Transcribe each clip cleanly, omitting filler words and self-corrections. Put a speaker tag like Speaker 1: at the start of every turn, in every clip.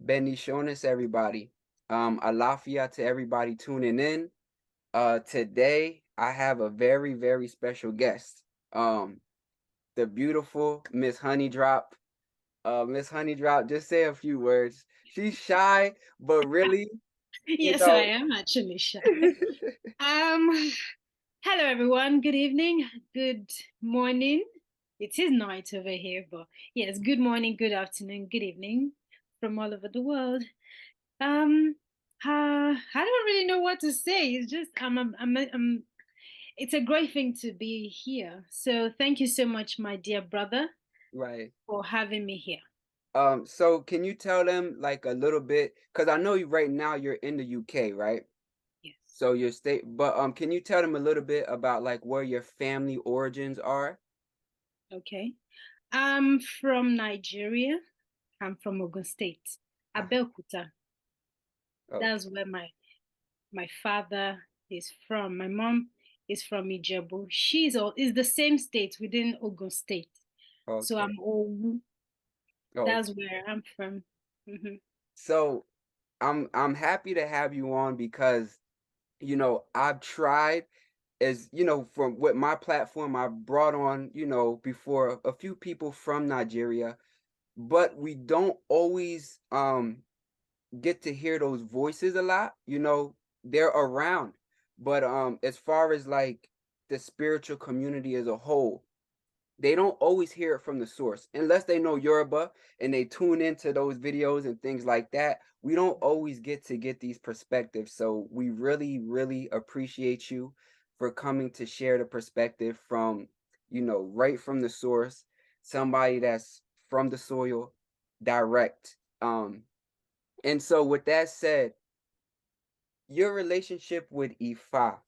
Speaker 1: Bendiciones, everybody. Alafia to everybody tuning in. Today I have a very, very special guest. The beautiful Miss Honeydrop. Miss Honeydrop, just say a few words. She's shy, but really, you
Speaker 2: Yes, I
Speaker 1: know.
Speaker 2: am actually shy. Um, Hello everyone. Good evening. Good morning. It is night over here, but yes, good morning, good afternoon, good evening from all over the world. Um, I don't really know what to say. It's just it's a great thing to be here. So thank you so much, my dear brother,
Speaker 1: Right.
Speaker 2: for having me here.
Speaker 1: So can you tell them like a little bit? Because I know right now you're in the UK, right?
Speaker 2: Yes.
Speaker 1: So your state, but can you tell them a little bit about like where your family origins are?
Speaker 2: Okay. I'm from Nigeria. I'm from Ogun State,
Speaker 1: Ah,
Speaker 2: Abeokuta.
Speaker 1: okay,
Speaker 2: That's where my father is from. My mom is from Ijebu. Is the same state within Ogun State. So
Speaker 1: okay,
Speaker 2: I'm Owu. That's
Speaker 1: okay.
Speaker 2: where I'm from. Hmm.
Speaker 1: So I'm happy to have you on because I've tried as from with my platform I brought on before a few people from Nigeria, but we don't always get to hear those voices a lot. They're around, but as far as like the spiritual community as a whole, they don't always hear it from the source unless they know Yoruba and they tune into those videos and things like that. We don't always get these perspectives. So we really, really appreciate you for coming to share the perspective from, right from the source, somebody that's from the soil, direct. And so with that said, your relationship with Ifa,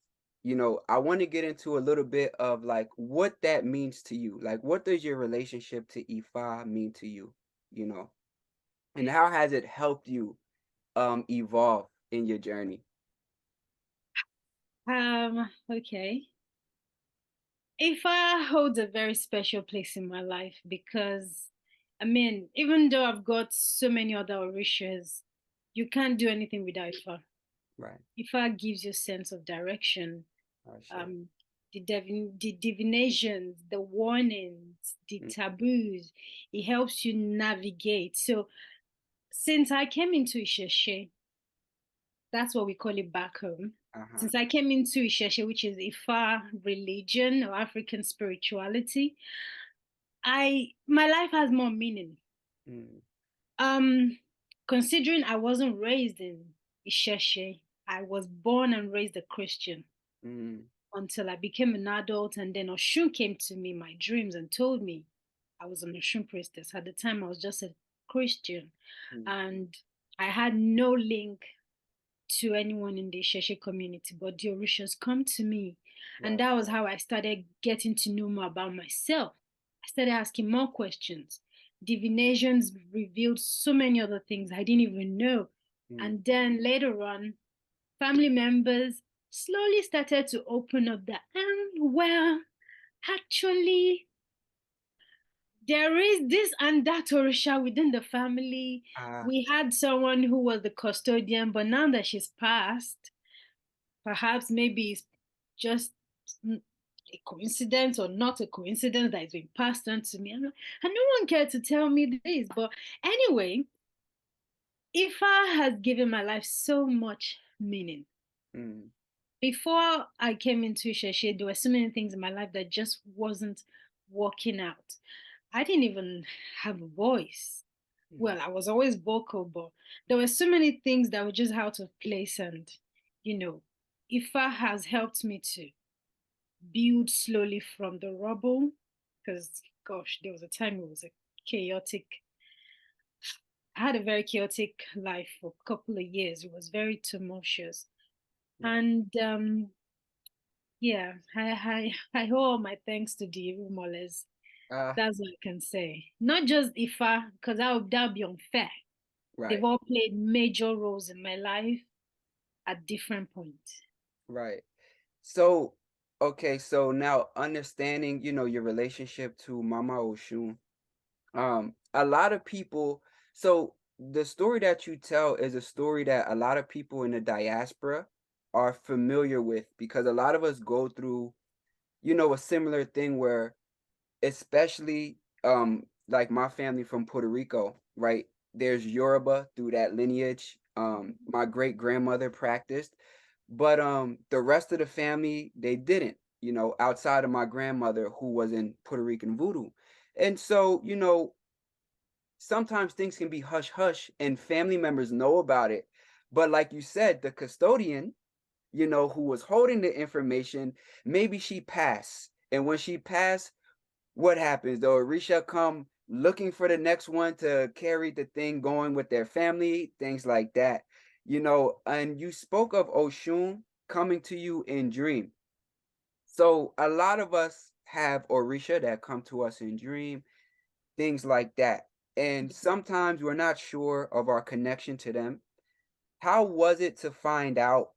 Speaker 1: I want to get into a little bit of like what that means to you. Like, what does your relationship to Ifa mean to you? You know, and how has it helped you evolve in your journey?
Speaker 2: Okay. Ifa holds a very special place in my life because, I mean, even though I've got so many other Orishas, you can't do anything without Ifa.
Speaker 1: Right.
Speaker 2: Ifa gives you a sense of direction,
Speaker 1: Oh, sure.
Speaker 2: um, the divinations, the warnings, the
Speaker 1: Mm,
Speaker 2: taboos. It helps you navigate. So since I came into Isheshe, that's what we call it back home.
Speaker 1: uh-huh.
Speaker 2: Since I came into Isheshe, which is Ifa religion or African spirituality, my life has more meaning.
Speaker 1: Mm,
Speaker 2: Um, Considering I wasn't raised in Isheshe, I was born and raised a Christian
Speaker 1: mm,
Speaker 2: until I became an adult. And then Oshun came to me in my dreams and told me I was an Oshun priestess. At the time, I was just a Christian.
Speaker 1: mm,
Speaker 2: And I had no link to anyone in the Sheshe community, but the Orishas come to me. And
Speaker 1: right.
Speaker 2: that was how I started getting to know more about myself. I started asking more questions. Divinations revealed so many other things I didn't even know.
Speaker 1: Mm,
Speaker 2: And then later on, family members slowly started to open up that, well, actually, there is this and that Orisha within the family.
Speaker 1: ah,
Speaker 2: We had someone who was the custodian, but now that she's passed, perhaps maybe it's just a coincidence or not a coincidence that it's been passed on to me. And no one cared to tell me this. But anyway, Ifa has given my life so much meaning.
Speaker 1: mm,
Speaker 2: Before I came into Sheshe, there were so many things in my life that just wasn't working out. I didn't even have a voice.
Speaker 1: mm,
Speaker 2: Well, I was always vocal, but there were so many things that were just out of place. And, you know, Ifa has helped me to build slowly from the rubble. Because, gosh, there was a time it was a chaotic, I had a very chaotic life for a couple of years. It was very tumultuous.
Speaker 1: right.
Speaker 2: And yeah, I owe all my thanks to the Irumolers.
Speaker 1: Ah,
Speaker 2: That's what I can say. Not just Ifa, because that would be unfair. They've
Speaker 1: right.
Speaker 2: all played major roles in my life at different points.
Speaker 1: Right. So, okay, so now understanding, your relationship to Mama Oshun. A lot of people, so the story that you tell is a story that a lot of people in the diaspora are familiar with because a lot of us go through, a similar thing where especially like my family from Puerto Rico, right? There's Yoruba through that lineage. My great grandmother practiced, but the rest of the family they didn't, outside of my grandmother who was in Puerto Rican voodoo. And so, sometimes things can be hush hush and family members know about it. But like you said, the custodian, who was holding the information, maybe she passed. And when she passed, what happens? The Orisha come looking for the next one to carry the thing going with their family, things like that. And you spoke of Oshun coming to you in dream. So a lot of us have Orisha that come to us in dream, things like that. And sometimes we're not sure of our connection to them. How was it to find out,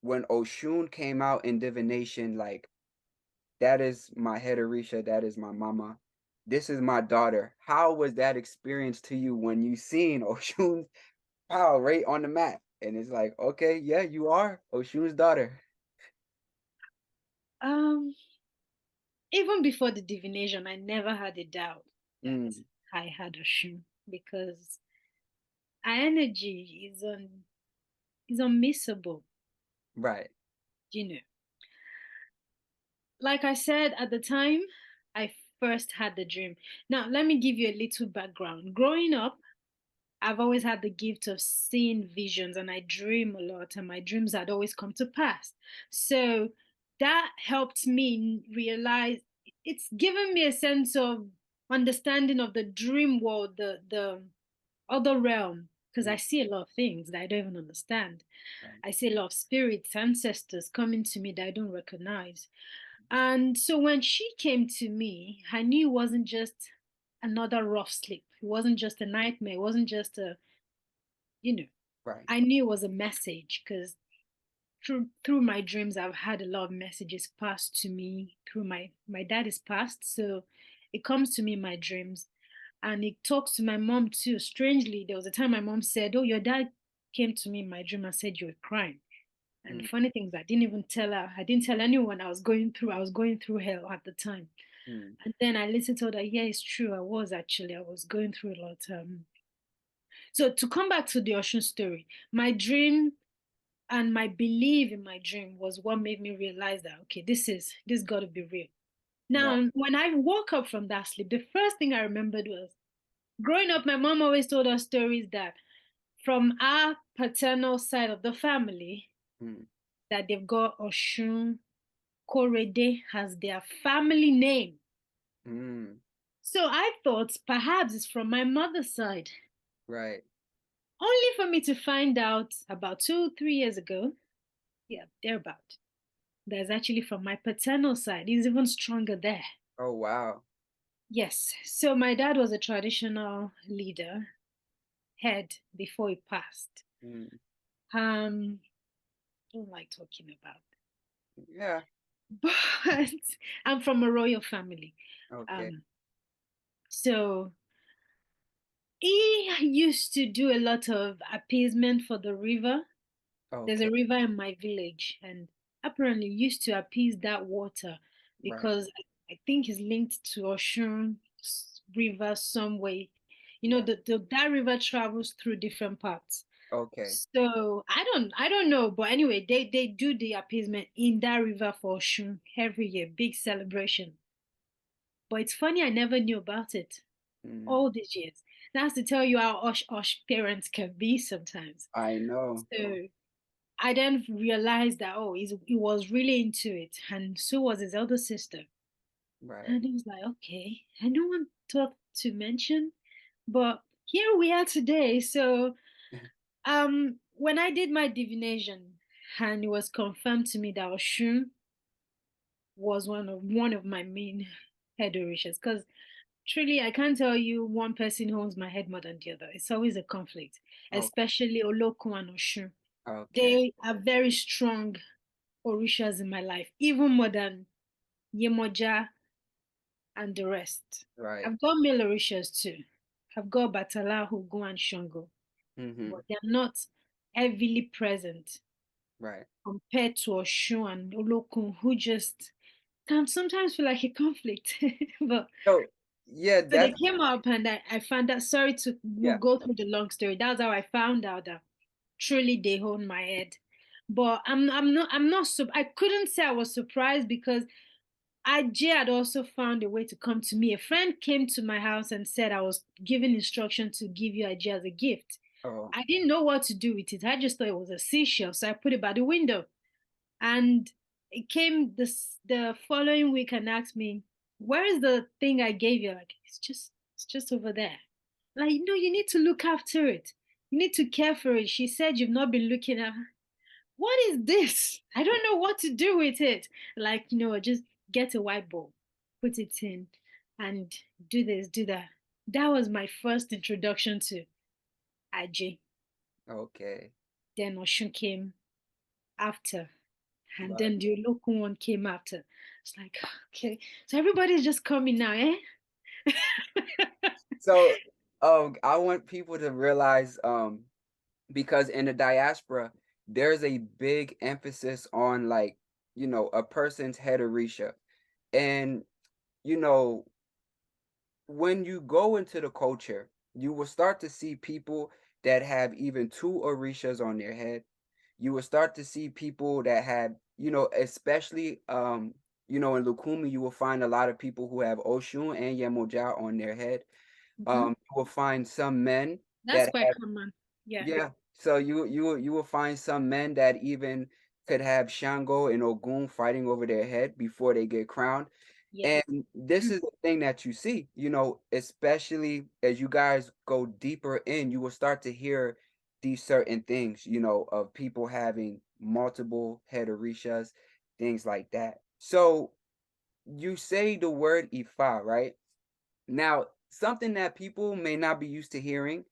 Speaker 1: when Oshun came out in divination, like, that is my head Orisha, that is my mama. This is my daughter. How was that experience to you when you seen Oshun's power right on the map? And it's like, okay, yeah, you are Oshun's daughter.
Speaker 2: Um, Even before the divination, I never had a doubt that
Speaker 1: Mm,
Speaker 2: I had a shoe because our energy is unmissable,
Speaker 1: right.
Speaker 2: you know. Like I said at the time, I first had the dream. Now, let me give you a little background. Growing up, I've always had the gift of seeing visions and I dream a lot, and my dreams had always come to pass. So that helped me realize it's given me a sense of understanding of the dream world, the other realm, because I
Speaker 1: Mm,
Speaker 2: see a lot of things that I don't even understand.
Speaker 1: right.
Speaker 2: I see a lot of spirits, ancestors coming to me that I don't recognize. And so when she came to me, I knew it wasn't just another rough sleep. It wasn't just a nightmare. It wasn't just a, you know,
Speaker 1: Right.
Speaker 2: I knew it was a message because through my dreams, I've had a lot of messages passed to me through my dad is passed, so it comes to me in my dreams, and it talks to my mom too. Strangely, there was a time my mom said, "Oh, your dad came to me in my dream and said you were crying." And the
Speaker 1: Mm,
Speaker 2: funny thing is, I didn't even tell her. I didn't tell anyone I was going through. I was going through hell at the time.
Speaker 1: mm,
Speaker 2: And then I listened to her that, yeah, it's true. I was actually. I was going through a lot. So to come back to the Ocean story, my dream and my belief in my dream was what made me realize that okay, this got to be real.
Speaker 1: right.
Speaker 2: Now, when I woke up from that sleep, the first thing I remembered was growing up. My mom always told us stories that from our paternal side of the family,
Speaker 1: Mm,
Speaker 2: that they've got Oshun Korede as their family name.
Speaker 1: mm,
Speaker 2: So I thought perhaps it's from my mother's side.
Speaker 1: right.
Speaker 2: Only for me to find out about 2, 3 years ago, yeah, thereabout, that's actually from my paternal side. He's even stronger there.
Speaker 1: Oh, wow.
Speaker 2: Yes. So my dad was a traditional leader, head before he passed.
Speaker 1: Mm,
Speaker 2: Um, don't like talking about,
Speaker 1: yeah.
Speaker 2: but I'm from a royal family.
Speaker 1: Okay.
Speaker 2: Um, so he used to do a lot of appeasement for the river. There's
Speaker 1: Okay.
Speaker 2: a river in my village, and apparently used to appease that water
Speaker 1: Right.
Speaker 2: because I think it's linked to Oshun River some way.
Speaker 1: Yeah.
Speaker 2: That river travels through different parts.
Speaker 1: Okay.
Speaker 2: So I don't know, but anyway, they do the appeasement in that river for Oshun every year, big celebration. But it's funny, I never knew about it
Speaker 1: Mm,
Speaker 2: all these years. That's to tell you how osh parents can be sometimes.
Speaker 1: I know.
Speaker 2: So I then realized that he was really into it, and so was his elder sister.
Speaker 1: Right.
Speaker 2: And he was like, okay, I don't want thought to mention, but here we are today. So when I did my divination, and it was confirmed to me that Oshun was one of my main head orishas, because truly I can't tell you one person holds my head more than the other. It's always a conflict,
Speaker 1: Okay.
Speaker 2: especially Olokun and Oshun.
Speaker 1: Okay.
Speaker 2: They are very strong Orishas in my life, even more than Yemoja and the rest.
Speaker 1: Right.
Speaker 2: I've got male Orishas too. I've got Batala, Ogun, and Shango,
Speaker 1: Mm-hmm.
Speaker 2: but they're not heavily present
Speaker 1: Right.
Speaker 2: compared to Oshun and Olokun, who just can sometimes feel like a conflict. But
Speaker 1: So yeah,
Speaker 2: so they
Speaker 1: that's
Speaker 2: came up, and I found that. Sorry to
Speaker 1: yeah.
Speaker 2: go through the long story. That's how I found out that truly they hold my head. But I couldn't say I was surprised because Ajay had also found a way to come to me. A friend came to my house and said I was given instruction to give you Ajay as a gift.
Speaker 1: Oh,
Speaker 2: I didn't know what to do with it. I just thought it was a seashell, so I put it by the window. And it came the following week and asked me, "Where is the thing I gave you?" Like, it's just over there. Like, you need to look after it. You need to care for it. She said you've not been looking at. What is this? I don't know what to do with it. Like, just get a white ball, put it in, and do this, do that. That was my first introduction to Ajay.
Speaker 1: okay.
Speaker 2: Then Oshun came after, and
Speaker 1: Right.
Speaker 2: then the Olokun one came after. It's like, okay, so everybody's just coming now, eh?
Speaker 1: So I want people to realize because in the diaspora there's a big emphasis on like, a person's head Orisha. And you know, when you go into the culture, you will start to see people that have even two Orishas on their head. You will start to see people that have, especially in Lukumi, you will find a lot of people who have Oshun and Yemoja on their head.
Speaker 2: Mhm.
Speaker 1: You will find some men
Speaker 2: That's
Speaker 1: that
Speaker 2: quite
Speaker 1: have,
Speaker 2: common. Yeah.
Speaker 1: yeah. So you will find some men that even could have Shango and Ogun fighting over their head before they get crowned.
Speaker 2: Yes.
Speaker 1: And this is the thing that you see, especially as you guys go deeper in, you will start to hear these certain things, of people having multiple head orishas, things like that. So you say the word Ifa, right? Now, something that people may not be used to hearing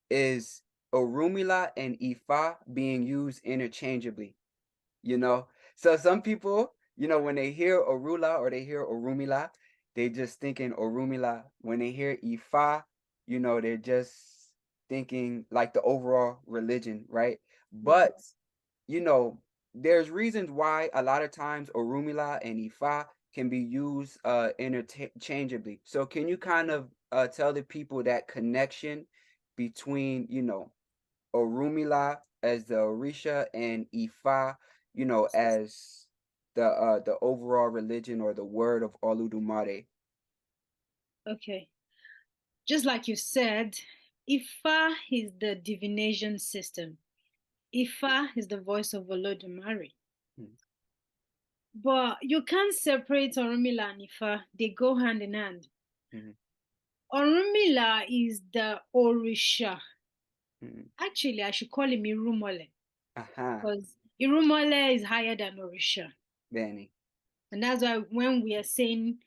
Speaker 1: is Orunmila and Ifa being used interchangeably, you know? So some people, when they hear Orula or they hear Orunmila, they just thinking Orunmila. When they hear Ifa, they're just thinking like the overall religion, right?
Speaker 2: Mhm.
Speaker 1: But you know, there's reasons why a lot of times Orunmila and Ifa can be used interchangeably. So can you kind of tell the people that connection between, Orunmila as the Orisha and Ifa, as the overall religion or the word of Oludumare?
Speaker 2: Okay. Just like you said, Ifa is the divination system. Ifa is the voice of Olodumare.
Speaker 1: Mm,
Speaker 2: But you can't separate Orunmila and Ifa. They go hand in hand.
Speaker 1: mhm,
Speaker 2: Orunmila is the Orisha.
Speaker 1: mhm.
Speaker 2: Actually, I should call him Irumole
Speaker 1: Aha,
Speaker 2: because Irumole is higher than Orisha.
Speaker 1: Benny.
Speaker 2: And that's why when we are saying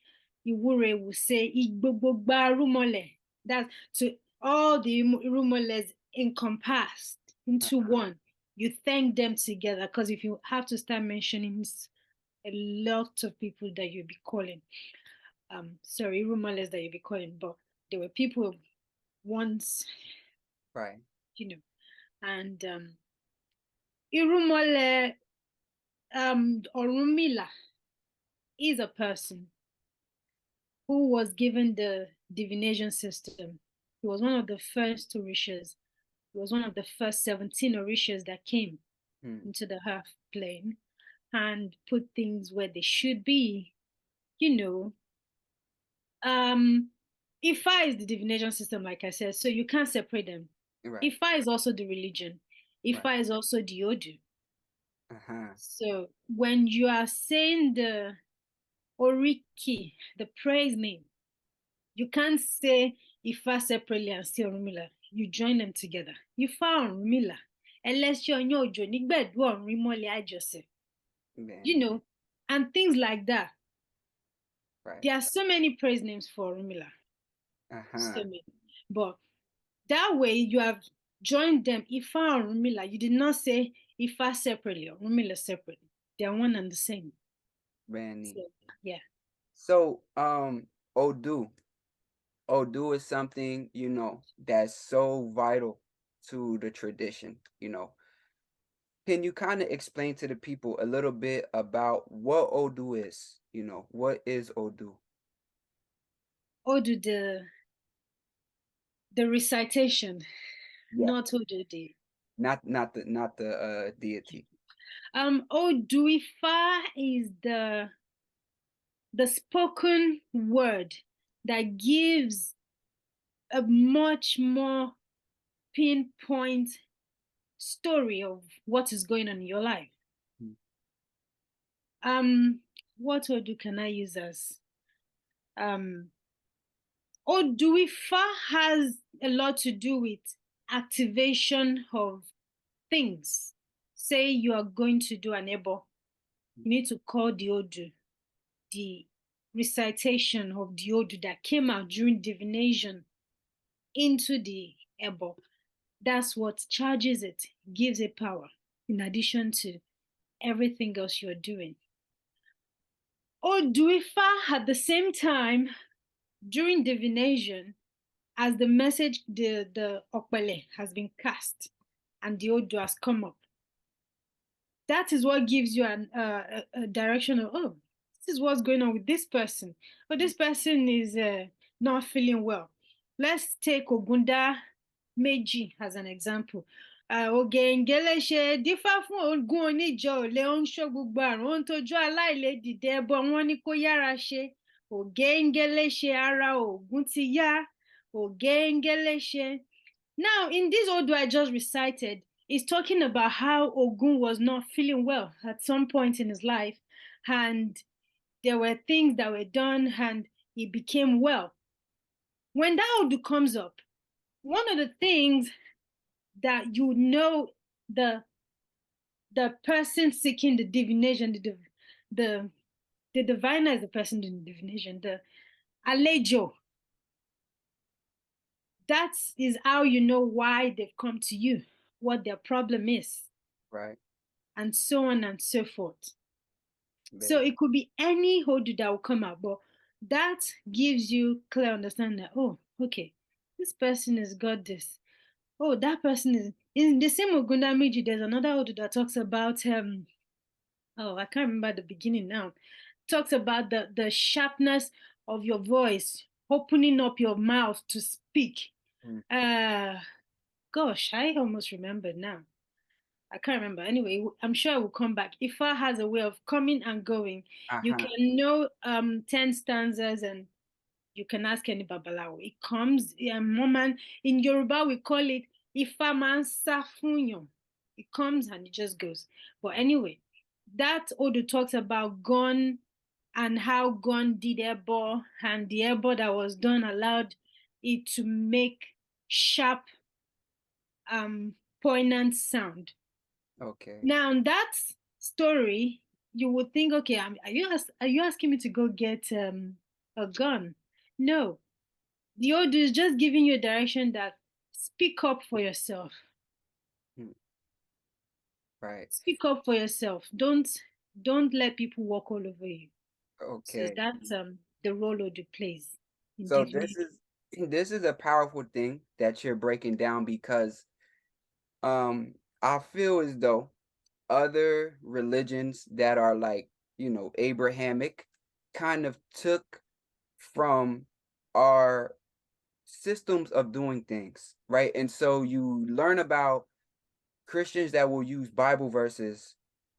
Speaker 2: Iwure, we say Igbogboba Rumole. That's to all the Rumoles encompassed into one. You thank them together because if you have to start mentioning a lot of people that you'll be calling, sorry, Rumoles that you'll be calling, but there were people once,
Speaker 1: Right.
Speaker 2: you know, and Irumole Orunmila is a person who was given the divination system. He was one of the first Orishas. He was one of the first 17 Orishas that came
Speaker 1: Mm,
Speaker 2: into the earth plane and put things where they should be. You know, um, Ifa is the divination system, like I said, so you can't separate them.
Speaker 1: right.
Speaker 2: Ifa is also the religion.
Speaker 1: Right.
Speaker 2: Ifa is also the Odu.
Speaker 1: Uh-huh.
Speaker 2: So when you are saying the Oriki, the praise name, you can't say Ifa separately and say Orunmila. You join them together. Ifa Orunmila. Ẹlẹ́sìn ọyàn òjò nígbẹ̀dú ọ̀run ìmọ̀lẹ̀ àjọsẹ̀. You
Speaker 1: Benny.
Speaker 2: know, and things like that.
Speaker 1: Right.
Speaker 2: There are so many praise names for Orunmila. So
Speaker 1: Uh-huh.
Speaker 2: many. But that way you have joined them, Ifa Orunmila. You did not say Ifa separately or Orunmila separately. They are one and the same.
Speaker 1: Benny.
Speaker 2: So yeah.
Speaker 1: So, Odu. Odu is something, that's so vital to the tradition. Can you kind of explain to the people a little bit about what Odu is? What is Odu?
Speaker 2: Odu, the recitation,
Speaker 1: Yeah,
Speaker 2: not Odu the.
Speaker 1: not the deity.
Speaker 2: Odu Ifa is the spoken word that gives a much more pinpoint story of what is going on in your life.
Speaker 1: Mm,
Speaker 2: Um, what Odu can I use as? Um, Oduifa has a lot to do with activation of things. Say you are going to do an ebo,
Speaker 1: mm.
Speaker 2: you need to call the Odu, the recitation of the Odu that came out during divination into the ebo. That's what charges it, gives it power, in addition to everything else you're doing. Oduifa at the same time during divination, as the message, the okpele has been cast and the odu has come up, that is what gives you a direction of, oh, this is what's going on with this person. Oh,
Speaker 1: Mm.
Speaker 2: this person is not feeling well. Let's take Ogunda Meji as an example. Ògèǹgẹ̀lẹ̀ ṣe dífá fún Ògún oníjọ òlé ó ń ṣọ́ gbogbo àrùn ó ń tọ́jú aláìlè dìde ẹbọ wọn ní kó yára ṣe. Ògèǹgẹ̀lẹ̀ ṣe ara Ògún ti yá. Ògèǹgẹ̀lẹ̀ ṣe. Now, in this Odu I just recited, it's talking about how Ogun was not feeling well at some point in his life, and there were things that were done, and he became well. When that Odu comes up, one of the things that the the person seeking the divination, the the diviner is the person doing the divination, the alejo. That is how you know why they've come to you, what their problem is,
Speaker 1: Right.
Speaker 2: and so on and so forth. So
Speaker 1: Very.
Speaker 2: it could be any Hodu that will come out, but that gives you clear understanding that, oh, okay, this person has got this. Oh, that person is in the same Ogunda Miji. There's another Hodu that talks about oh, I can't remember the beginning now. Talks about the sharpness of your voice, opening up your mouth to speak.
Speaker 1: Mm.
Speaker 2: Uh gosh, I almost remembered now. I can't remember. Anyway, I'm sure I will come back. Ifa has a way of coming and going. You
Speaker 1: Uh-huh.
Speaker 2: can know 10 stanzas and you can ask any Babalawo. It comes, moment in Yoruba we call it Ifa man safunyo. It comes and it just goes. But anyway, that Odu talks about gun and how gun did ebo, and the ebo that was done allowed it to make sharp poignant sound.
Speaker 1: Okay.
Speaker 2: Now, in that story, you would think, okay, are you asking me to go get a gun? No, the Odu is just giving you a direction that speak up for yourself.
Speaker 1: Mm. Right.
Speaker 2: Speak up for yourself. Don't let people walk all over you. So
Speaker 1: Okay.
Speaker 2: that's the role Odu plays in
Speaker 1: So this
Speaker 2: divination.
Speaker 1: is this is a powerful thing that you're breaking down because I feel as though other religions that are like, Abrahamic kind of took from our systems of doing things, right? And so you learn about Christians that will use Bible verses,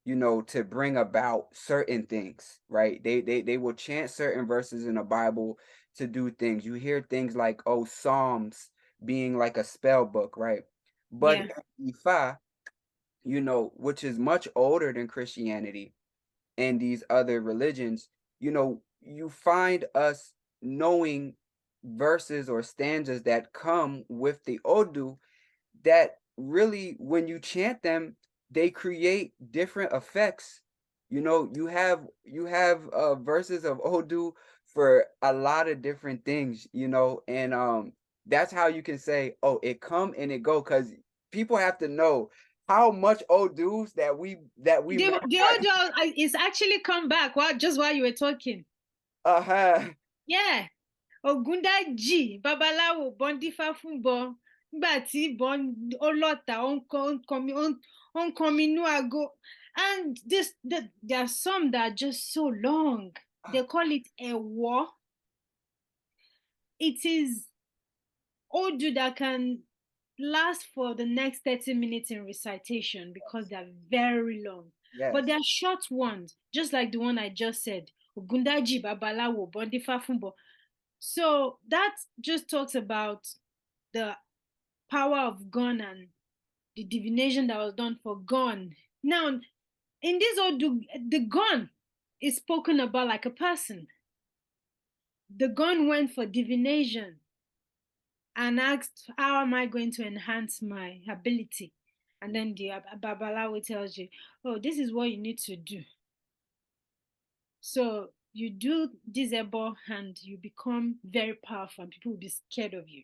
Speaker 1: to bring about certain things, right? They will chant certain verses in the Bible to do things. You hear things like, oh, Psalms being like a spell book, right? But
Speaker 2: Yeah,
Speaker 1: Ifa, which is much older than Christianity and these other religions, you find us knowing verses or stanzas that come with the Odu that really, when you chant them, they create different effects. You have verses of Odu for a lot of different things, and that's how you can say, oh, it come and it go, because people have to know how much Odus that we
Speaker 2: the
Speaker 1: memorize.
Speaker 2: Odu is actually come back. Just while you were talking.
Speaker 1: Uh-huh.
Speaker 2: Yeah, Ògúndájì Babalawo bọ́n dífá fún bọ́n nígbà tí bọ́n ó lọ́ta ó ń kan mi inú ago. And there are some that are just so long. They call it Ewo. It is Odu that can last for the next 30 minutes in recitation because they're very long. But
Speaker 1: Yes.
Speaker 2: they're short ones, just like the one I just said. Ogundaji Babalawo Bondifa Fumbo. So that just talks about the power of Gun and the divination that was done for Gun. Now, in this Odu, the Gun is spoken about like a person. The Gun went for divination and asked, how am I going to enhance my ability? And then the Babalawo tells you, oh, this is what you need to do. So you do this ebo and you become very powerful and people will be scared of you.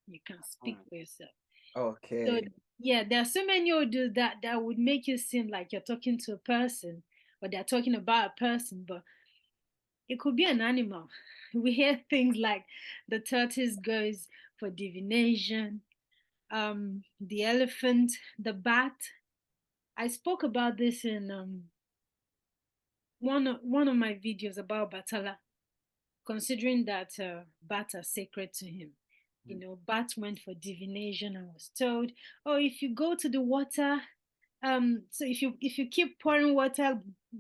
Speaker 2: You can speak for yourself. So
Speaker 1: Okay.
Speaker 2: yeah, there are so many odus that would make you seem like you're talking to a person or they're talking about a person, but it could be an animal. We hear things like the tortoise goes for divination, the elephant, the bat. I spoke about this in one of my videos about Batala, considering that bats are sacred to him. You know, bats went for divination and was told, oh, if you go to the water, so if you keep pouring water,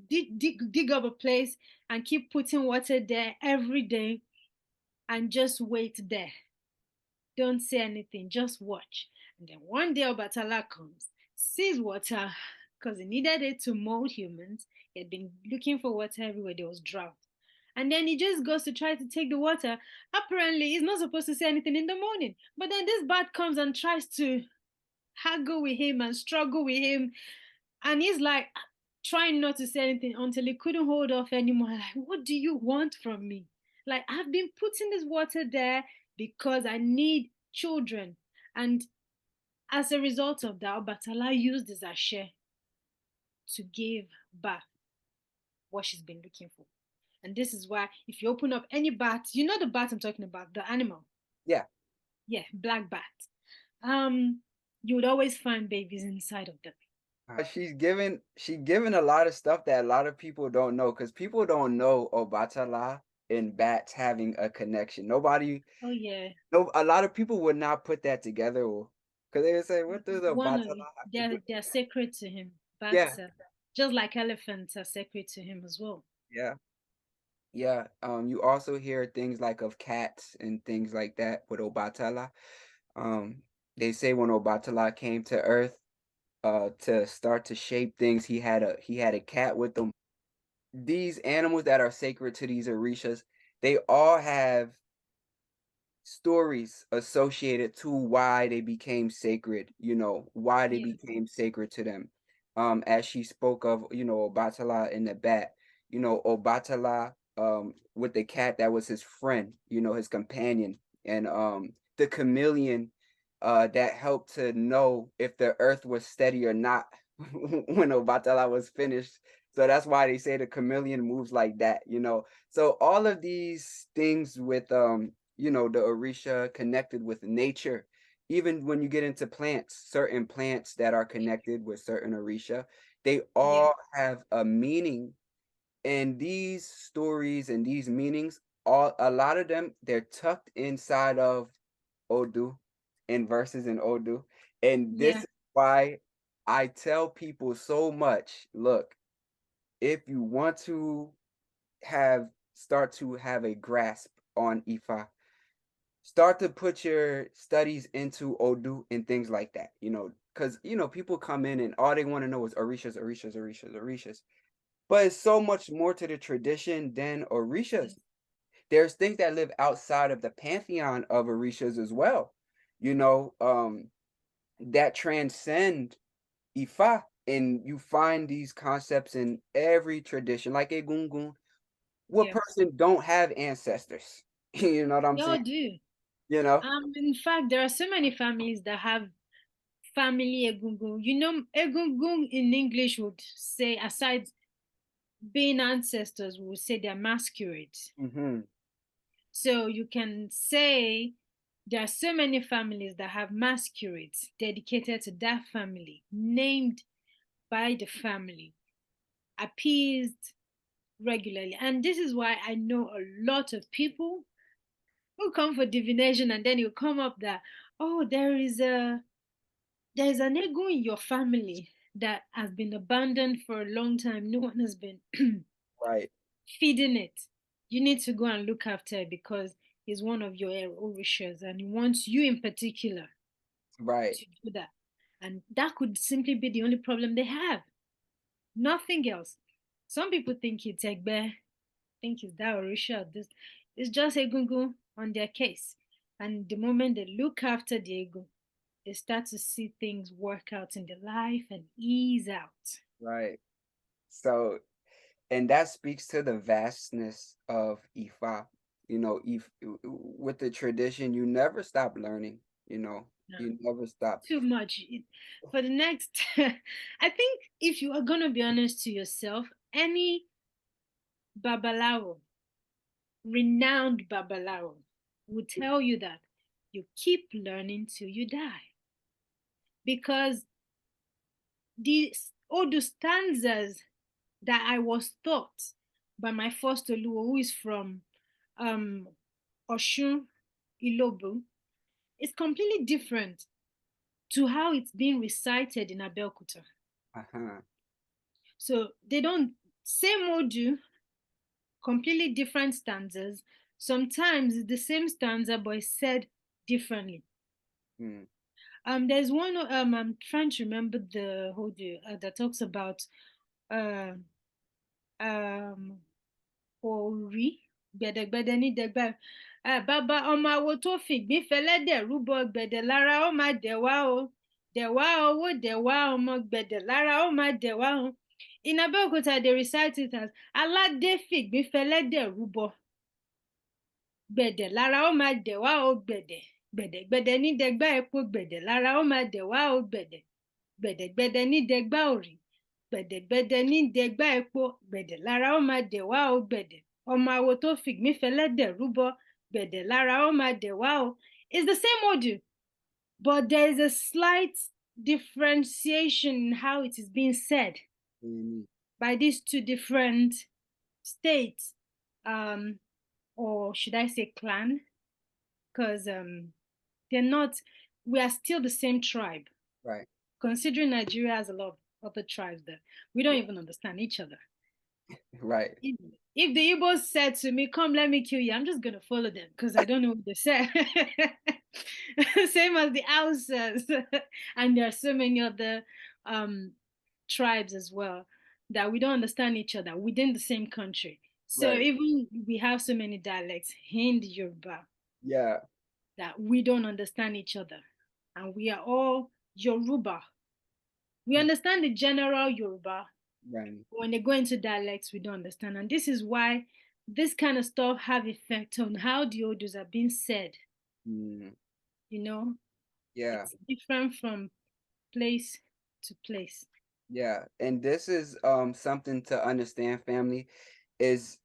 Speaker 2: dig up a place and keep putting water there every day and just wait there. Don't say anything, just watch. And then one day Obatala comes, sees water, because he needed it to mold humans. He had been looking for water everywhere, there was drought. And then he just goes to try to take the water. Apparently, he's not supposed to say anything in the morning. But then this bat comes and tries to haggle with him and struggle with him. And he's like trying not to say anything until he couldn't hold off anymore. Like, what do you want from me? Like, I've been putting this water there because I need children. And as a result of that, Obatala used his ashe to give birth what she's been looking for. And this is why if you open up any bat, you know the bat I'm talking about, the animal.
Speaker 1: Yeah.
Speaker 2: Yeah, black bat. You would always find babies inside of them.
Speaker 1: She's given a lot of stuff that a lot of people don't know because people don't know Obatala and bats having a connection. Nobody,
Speaker 2: Oh yeah.
Speaker 1: no, a lot of people would not put that together because they would say, "What does
Speaker 2: One of
Speaker 1: Obatala have to do?"
Speaker 2: they're sacred to him.
Speaker 1: Yeah,
Speaker 2: Bats are, just like elephants are sacred to him as well.
Speaker 1: yeah, yeah. You also hear things like of cats and things like that with Obatala. Um, they say when Obatala came to Earth, to start to shape things, he had a cat with him. These animals that are sacred to these Orishas, they all have stories associated to why they became sacred, why they
Speaker 2: Yeah,
Speaker 1: became sacred to them. As she spoke of, Obatala and the bat, Obatala, with the cat that was his friend, his companion, and the chameleon, that helped to know if the earth was steady or not when Obatala was finished. So that's why they say the chameleon moves like that. So all of these things with the Orisha connected with nature. Even when you get into plants, certain plants that are connected with certain Orisha, they
Speaker 2: yeah,
Speaker 1: all have a meaning. And these stories and these meanings, a lot of them, they're tucked inside of Odu and verses in Odu. And this
Speaker 2: yeah,
Speaker 1: is why I tell people so much, look, if you want to start to have a grasp on Ifa, start to put your studies into Odu and things like that, because people come in and all they want to know is Orishas, Orishas, Orishas, Orishas. But it's so much more to the tradition than
Speaker 2: yeah,
Speaker 1: Orishas. There's things that live outside of the pantheon of Orishas as well, you know, um, that transcend Ifa. And you find these concepts in every tradition, like Egungun. What
Speaker 2: yeah.
Speaker 1: person don't have ancestors? You know what I'm
Speaker 2: They
Speaker 1: saying?
Speaker 2: all do.
Speaker 1: You know?
Speaker 2: In fact, there are so many families that have family Egungun. You know, Egungun in English would say, aside being ancestors, we would say they're masquerades.
Speaker 1: Hmm.
Speaker 2: So you can say there are so many families that have masquerades dedicated to that family, named by the family, appeased regularly. And this is why I know a lot of people who come for divination, and then you come up that, oh, there's an ego in your family that has been abandoned for a long time. No one has been
Speaker 1: Right.
Speaker 2: feeding it. You need to go and look after it because he's one of your Orishas and he wants you in particular
Speaker 1: Right.
Speaker 2: to do that. And that could simply be the only problem they have. Nothing else. Some people think it's Egbe, think it's that Orisha. This it's just Egungun on their case. And the moment they look after the Egun, they start to see things work out in their life and ease out.
Speaker 1: Right. So, and that speaks to the vastness of Ifa. If with the tradition, you never stop learning.
Speaker 2: No,
Speaker 1: You never stop.
Speaker 2: too much. For the next, I think if you are going to be honest to yourself, any Babalawo, renowned Babalawo, will tell you that you keep learning till you die. Because all the stanzas that I was taught by my first Oluwo, who is from um, Oshun, Ilobu, is completely different to how it's being recited in Abeokuta.
Speaker 1: Uh-huh.
Speaker 2: So they don't, same Odu, completely different stanzas. Sometimes it's the same stanza but it's said differently.
Speaker 1: Mm.
Speaker 2: There's one I'm trying to remember the Odu that talks about uh um Ori gbẹ̀dẹ̀gbẹ̀dẹ̀ ní dẹ̀gbà bàbá ọmọ awo tó fìgbín fẹlẹ́dẹ̀ rúbọ gbẹ̀dẹ̀ lára ó máa dẹ̀wá o dẹ̀wá owó dẹ̀wá ọmọ gbẹ̀dẹ̀ lára ó máa dẹ̀wá o. In Abeokuta they recite it as aládé fìgbín fẹlẹ́dẹ̀ rúbọ gbẹ̀dẹ̀ lára ó máa dẹ̀wá o gbẹ̀dẹ̀ gbẹ̀dẹ̀gbẹ̀dẹ̀ ní dẹ̀gbà epo gbẹ̀dẹ̀ lára ó máa dẹ̀wá o gbẹ̀dẹ̀ gbẹ̀dẹ̀gbẹ̀dẹ̀ ní dẹ̀gbà òrì gbẹ̀dẹ̀gbẹ̀dẹ̀ ní dẹ̀gbà epo gbẹ̀dẹ̀ lára ó máa dẹ̀wá o gbẹ̀dẹ̀ ọmọ awo tó fìgbín fẹlẹ́dẹ̀ rúbọ gbẹ̀dẹ̀ lára ó máa dẹ̀wá o. It's the same audio, but there is a slight differentiation in how it is being said
Speaker 1: Mm.
Speaker 2: by these two different states, um, or should I say clan? Because they're not. We are still the same tribe.
Speaker 1: Right.
Speaker 2: Considering Nigeria has a lot of other tribes that we don't
Speaker 1: Yeah.
Speaker 2: even understand each other.
Speaker 1: Right.
Speaker 2: If the Igbos said to me, "Come, let me kill you," I'm just gonna follow them because I don't know what they said. Same as the Hausas, and there are so many other um, tribes as well that we don't understand each other within the same country. So
Speaker 1: Right.
Speaker 2: even we have so many dialects, Hindi, Yoruba,
Speaker 1: Yeah.
Speaker 2: that we don't understand each other, and we are all Yoruba. We
Speaker 1: Mm.
Speaker 2: understand the general Yoruba.
Speaker 1: Right.
Speaker 2: When they go into dialects, we don't understand. And this is why this kind of stuff have effect on how the odors are being said.
Speaker 1: Mm.
Speaker 2: You know,
Speaker 1: Yeah.
Speaker 2: it's different from place to place.
Speaker 1: Yeah. And this is something to understand, family, is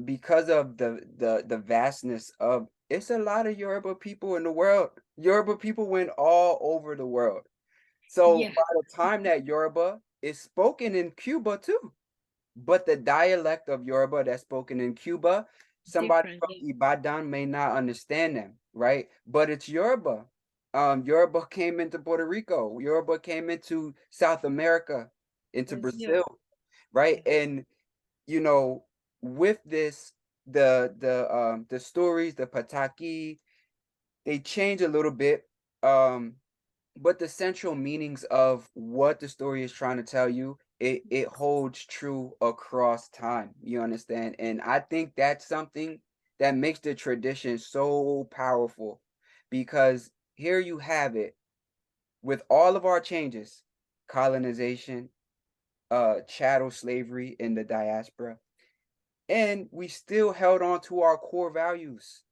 Speaker 1: because of the vastness of it's a lot of Yoruba people in the world. Yoruba people went all over the world. So
Speaker 2: Yeah,
Speaker 1: by the time that Yoruba is spoken in Cuba too, but the dialect of Yoruba that's spoken in Cuba, somebody
Speaker 2: different.
Speaker 1: from
Speaker 2: Yeah,
Speaker 1: Ibadan may not understand them, right? But it's Yoruba. Yoruba came into Puerto Rico. Yoruba came into South America, into
Speaker 2: Brazil.
Speaker 1: Brazil, right?
Speaker 2: Yeah,
Speaker 1: And you know, with this, the stories, the pataki, they change a little bit. Um, but the central meanings of what the story is trying to tell you, it holds true across time. You understand? And I think that's something that makes the tradition so powerful because here you have it with all of our changes, colonization, chattel slavery in the diaspora, and we still held on to our core values.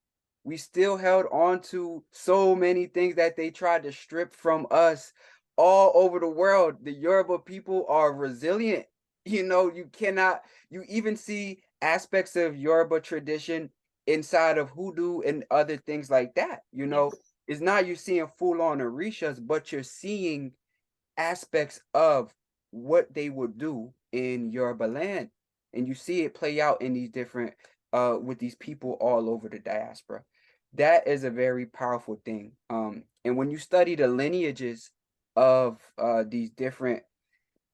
Speaker 1: We still held on to so many things that they tried to strip from us all over the world. The Yoruba people are resilient. You even see aspects of Yoruba tradition inside of hoodoo and other things like that.
Speaker 2: Yes.
Speaker 1: It's not you seeing full on Orishas, but you're seeing aspects of what they would do in Yoruba land. And you see it play out in these different with these people all over the diaspora. That is a very powerful thing. And when you study the lineages of these different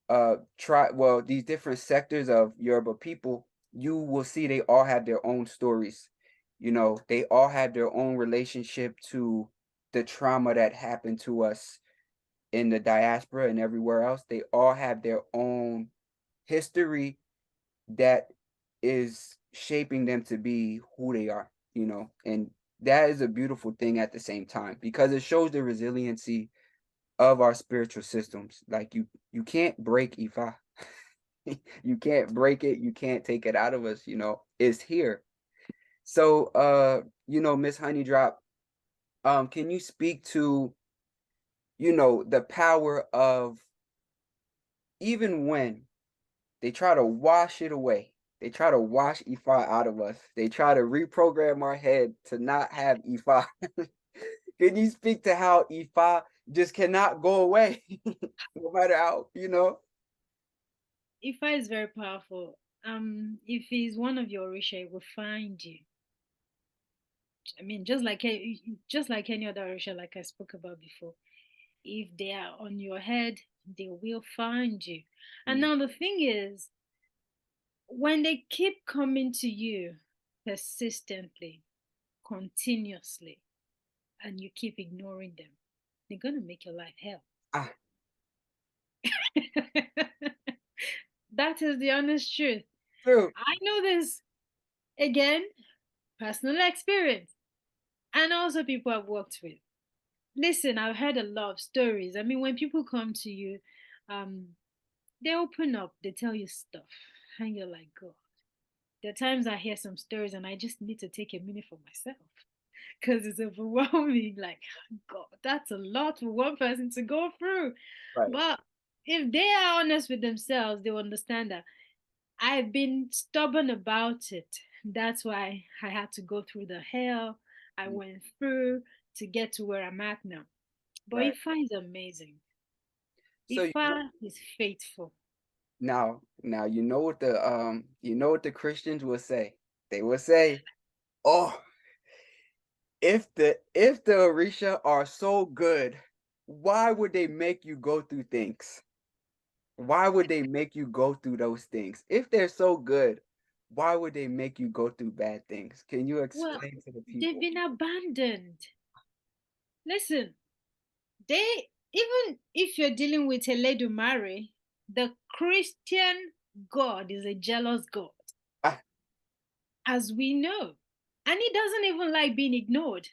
Speaker 1: these different sectors of Yoruba people, you will see they all have their own stories. They all have their own relationship to the trauma that happened to us in the diaspora and everywhere else. They all have their own history that is shaping them to be who they are. And that is a beautiful thing at the same time because it shows the resiliency of our spiritual systems. Like you can't break Ifa. You can't break it, you can't take it out of us. It's here. So Miss Honeydrop, can you speak to, the power of even when they try to wash it away. They try to wash Ifa out of us. They try to reprogram our head to not have Ifa. Can you speak to how Ifa just cannot go away, no matter how?
Speaker 2: Ifa is very powerful. If he's one of your Orisha, he will find you. I mean, just like any other Orisha, like I spoke about before. If they are on your head, they will find you. And
Speaker 1: Mm,
Speaker 2: now the thing is, when they keep coming to you persistently, continuously, and you keep ignoring them, they're gonna make your life hell.
Speaker 1: ah,
Speaker 2: That is the honest truth.
Speaker 1: true.
Speaker 2: I know this again, personal experience, and also people I've worked with. Listen, I've heard a lot of stories. I mean, when people come to you, um, they open up, they tell you stuff, and you're like, God. There are times I hear some stories and I just need to take a minute for myself because it's overwhelming. Like, God, that's a lot for one person to go through.
Speaker 1: Right.
Speaker 2: But if they are honest with themselves, they will understand that I've been stubborn about it. That's why I had to go through the hell I
Speaker 1: Mm,
Speaker 2: went through to get to where I'm at now. But
Speaker 1: right.
Speaker 2: Ifa is amazing.
Speaker 1: So
Speaker 2: Ifa is faithful.
Speaker 1: now you know what the Christians will say. They will say, "Oh, if the Orisha are so good, why would they make you go through things? Why would they make you go through those things? If they're so good, why would they make you go through bad things? Can you
Speaker 2: Well,
Speaker 1: explain to the
Speaker 2: they've
Speaker 1: people?"
Speaker 2: been abandoned. Listen, they even if you're dealing with a lady Mary, the Christian God is a jealous God,
Speaker 1: Ah,
Speaker 2: as we know, and he doesn't even like being ignored.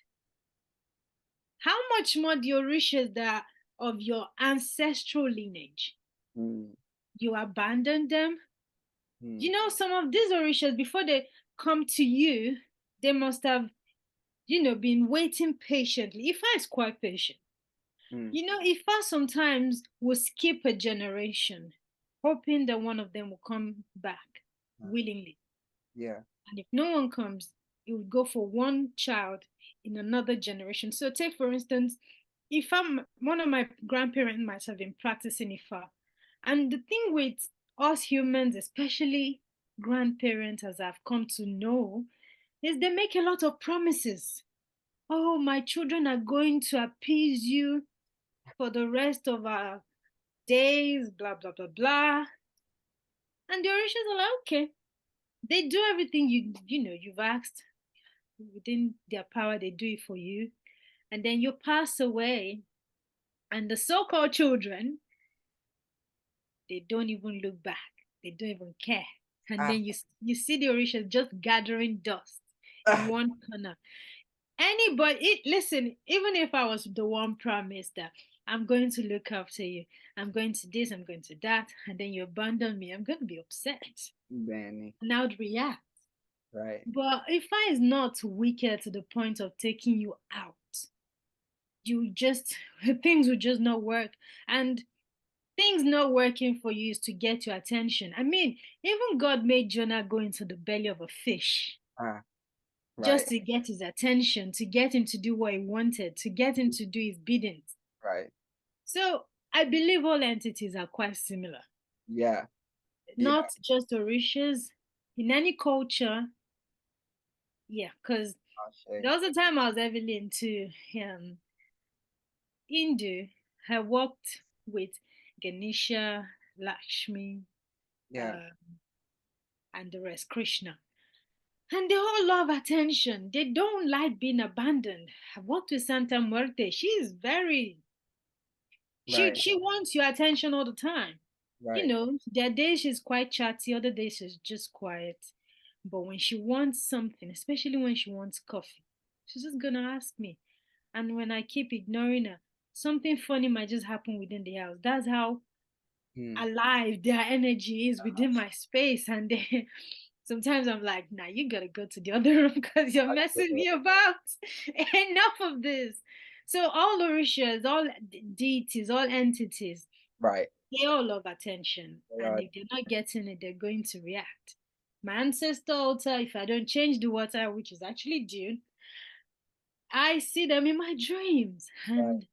Speaker 2: How much more the Orishas that of your ancestral lineage?
Speaker 1: mm,
Speaker 2: You abandon them.
Speaker 1: mm,
Speaker 2: You know, some of these Orishas before they come to you, they must have been waiting patiently. Ifa is quite patient.
Speaker 1: mm,
Speaker 2: Ifa sometimes will skip a generation, hoping that one of them will come back
Speaker 1: ah,
Speaker 2: willingly.
Speaker 1: yeah.
Speaker 2: And if no one comes, it would go for one child in another generation. So, take for instance, if one of my grandparents might have been practicing Ifa. And the thing with us humans, especially grandparents, as I've come to know, is they make a lot of promises. Oh, my children are going to appease you for the rest of our days, blah, blah, blah, blah. And the Orishas are like, okay. They do everything you've asked within their power, they do it for you. And then you pass away, and the so-called children, they don't even look back. They don't even care. And
Speaker 1: Ah,
Speaker 2: then you see the Orishas just gathering dust in
Speaker 1: ah,
Speaker 2: one corner. Listen, even if I was the one promised that I'm going to look after you, I'm going to this, I'm going to that, and then you abandon me, I'm going to be upset
Speaker 1: Danny.
Speaker 2: and I would react.
Speaker 1: Right.
Speaker 2: But if I is not wicked to the point of taking you out, you just things will just not work. And things not working for you is to get your attention. I mean, even God made Jonah go into the belly of a fish.
Speaker 1: Ah, Right.
Speaker 2: just to get his attention, to get him to do what he wanted, to get him to do his bidding.
Speaker 1: Right.
Speaker 2: So I believe all entities are quite similar,
Speaker 1: Yeah. Yeah.
Speaker 2: not just Orishas. In any culture, yeah, because
Speaker 1: Ashe.
Speaker 2: there was a time I was heavily into Hindu. I worked with Ganesha, Lakshmi,
Speaker 1: Yeah.
Speaker 2: uh, and the rest, Krishna. And they all love attention. They don't like being abandoned. I worked with Santa Muerte. She's very
Speaker 1: Right.
Speaker 2: she wants your attention all the time. You
Speaker 1: Right.
Speaker 2: know, there are days she's quite chatty, other days she's just quiet. But when she wants something, especially when she wants coffee, she's just gonna ask me. And when I keep ignoring her, something funny might just happen within the house. That's how
Speaker 1: Hmm.
Speaker 2: alive their energy is within my space. And they, sometimes I'm like, nah, you gotta go to the other room because you're messing me about. Enough of this. So all Orishas, all deities, all entities,
Speaker 1: Right.
Speaker 2: they all love attention. And
Speaker 1: Uh,
Speaker 2: if they're not getting it, they're going to react. My ancestor altar, if I don't change the water, which is actually due, I see them in my dreams.
Speaker 1: right.
Speaker 2: And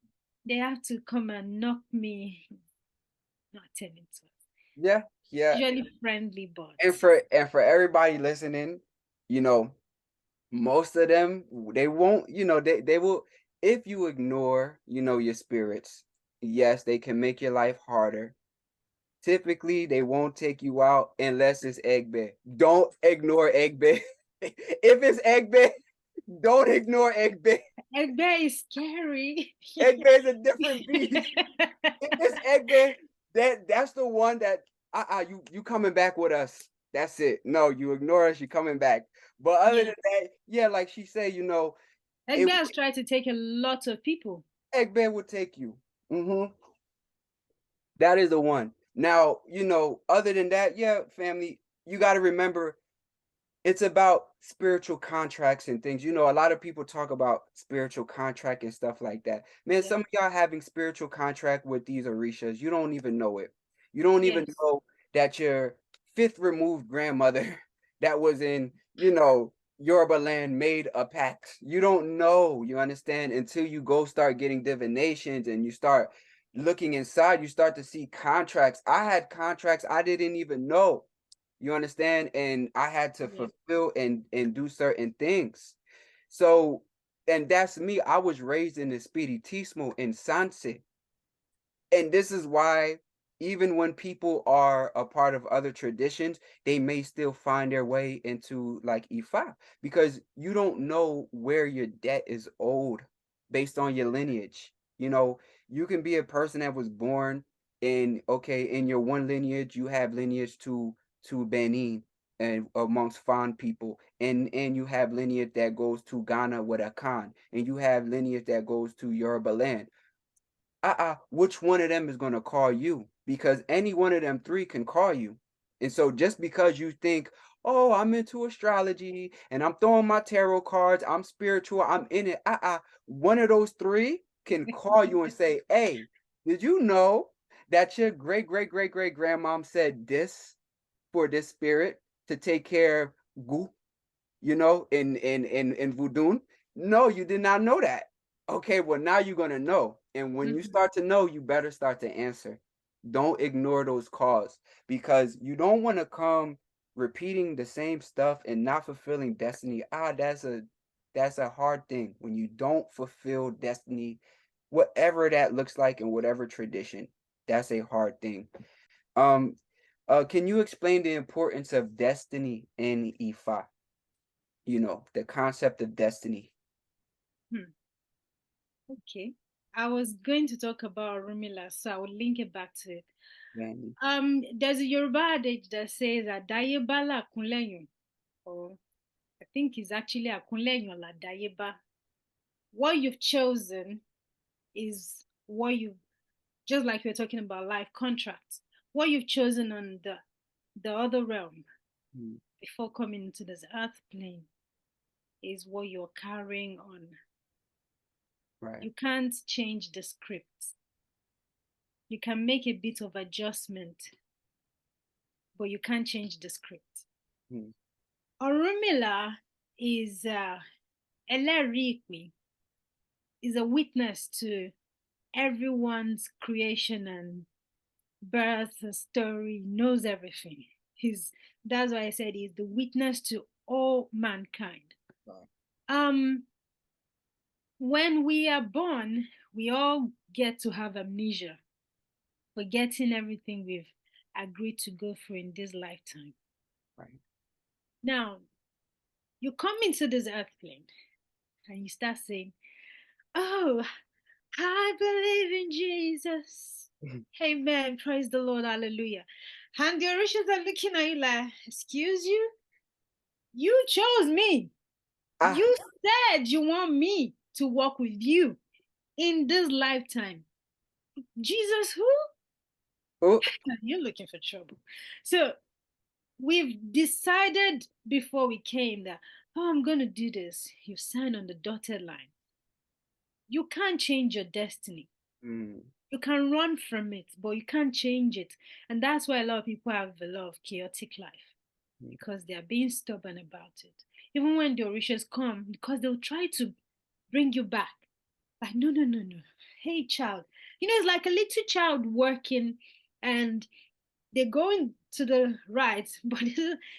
Speaker 2: they have to come and knock me, not attending to us.
Speaker 1: Yeah. Yeah.
Speaker 2: Usually friendly, but
Speaker 1: And for everybody listening, you know, most of them they won't, they will if you ignore, your spirits, yes, they can make your life harder. Typically, they won't take you out unless it's egg bed. Don't ignore egg bed. If it's egg bed, don't ignore egg bed.
Speaker 2: Egbe is scary.
Speaker 1: Egg bed's a different beast. If it's egg bed, that's the one that you coming back with us. That's it. No, you ignore us, you're coming back. But other
Speaker 2: Yeah.
Speaker 1: than that, yeah, like she said, it
Speaker 2: Egbe has tried to take a lot of people.
Speaker 1: egg bed would take you. That is the one. Now, other than that, yeah, family, you got to remember it's about spiritual contracts and things. A lot of people talk about spiritual contract and stuff like that. Man,
Speaker 2: Yeah.
Speaker 1: some of y'all having spiritual contract with these Orishas, you don't even know it. You don't even
Speaker 2: Yes.
Speaker 1: know that your fifth removed grandmother that was in, Yoruba land made a pact. You don't know, you understand, until you go start getting divinations and you start looking inside, you start to see contracts. I had contracts I didn't even know. You understand? And I had to
Speaker 2: Yeah.
Speaker 1: fulfill and do certain things. So, and that's me. I was raised in the Spiritismo in Sanse. And this is why even when people are a part of other traditions, they may still find their way into like Ifa because you don't know where your debt is owed based on your lineage. You can be a person that was born in your one lineage, you have lineage to Benin and amongst Fan people, and you have lineage that goes to Ghana with Akan, and you have lineage that goes to Yoruba land. Which one of them is going to call you? Because any one of them three can call you. And so just because you think, oh, I'm into astrology and I'm throwing my tarot cards, I'm spiritual, I'm in it. One of those three can call you and say, hey, did you know that your great great great great grandmom said this for this spirit to take care of Gu, in voodoo? No, you did not know that. Okay, well, now you're gonna know. And when you
Speaker 2: Mhm.
Speaker 1: start to know, you better start to answer. Don't ignore those calls because you don't want to come repeating the same stuff and not fulfilling destiny. That's a hard thing when you don't fulfill destiny, whatever that looks like in whatever tradition. That's a hard thing. Um, can you explain the importance of destiny in Ifa? The concept of destiny.
Speaker 2: Hmm. Okay. I was going to talk about Orunmila, so I will link it back to it.
Speaker 1: Randy.
Speaker 2: There's a Yoruba adage that says "Adayeba la kunleyan," or I think it's actually "Akunleyan la dayeba." What you've chosen is what you, just like we are talking about life contracts. What you've chosen on the other realm
Speaker 1: Mm,
Speaker 2: before coming into this earth plane is what you're carrying on.
Speaker 1: right.
Speaker 2: You can't change the script. You can make a bit of adjustment, but you can't change the script.
Speaker 1: Mm,
Speaker 2: Orunmila is ẹlẹ́rìí is a witness to everyone's creation and birth story, knows everything. That's why I said he's the witness to all mankind. Wow. When we are born, we all get to have amnesia, forgetting everything we've agreed to go through in this lifetime. Right. Now, you come into this earth plane and you start saying, "Oh, I believe in Jesus. Amen. Praise the Lord. Hallelujah." And the Orishas are looking at you like, "Excuse you? You chose me. You said you want me to walk with you in this lifetime. Jesus, who?" Oh. You're looking for trouble. So we've decided before we came that, "Oh, I'm going to do this." You sign on the dotted line. You can't change your destiny. Mm. You can run from it, but you can't change it. And that's why a lot of people have a lot of chaotic life, because they are being stubborn about it. Even when the Orishas come, because they'll try to bring you back. Like, no, no, no, no. Hey, child. It's like a little child working and they're going to the right, but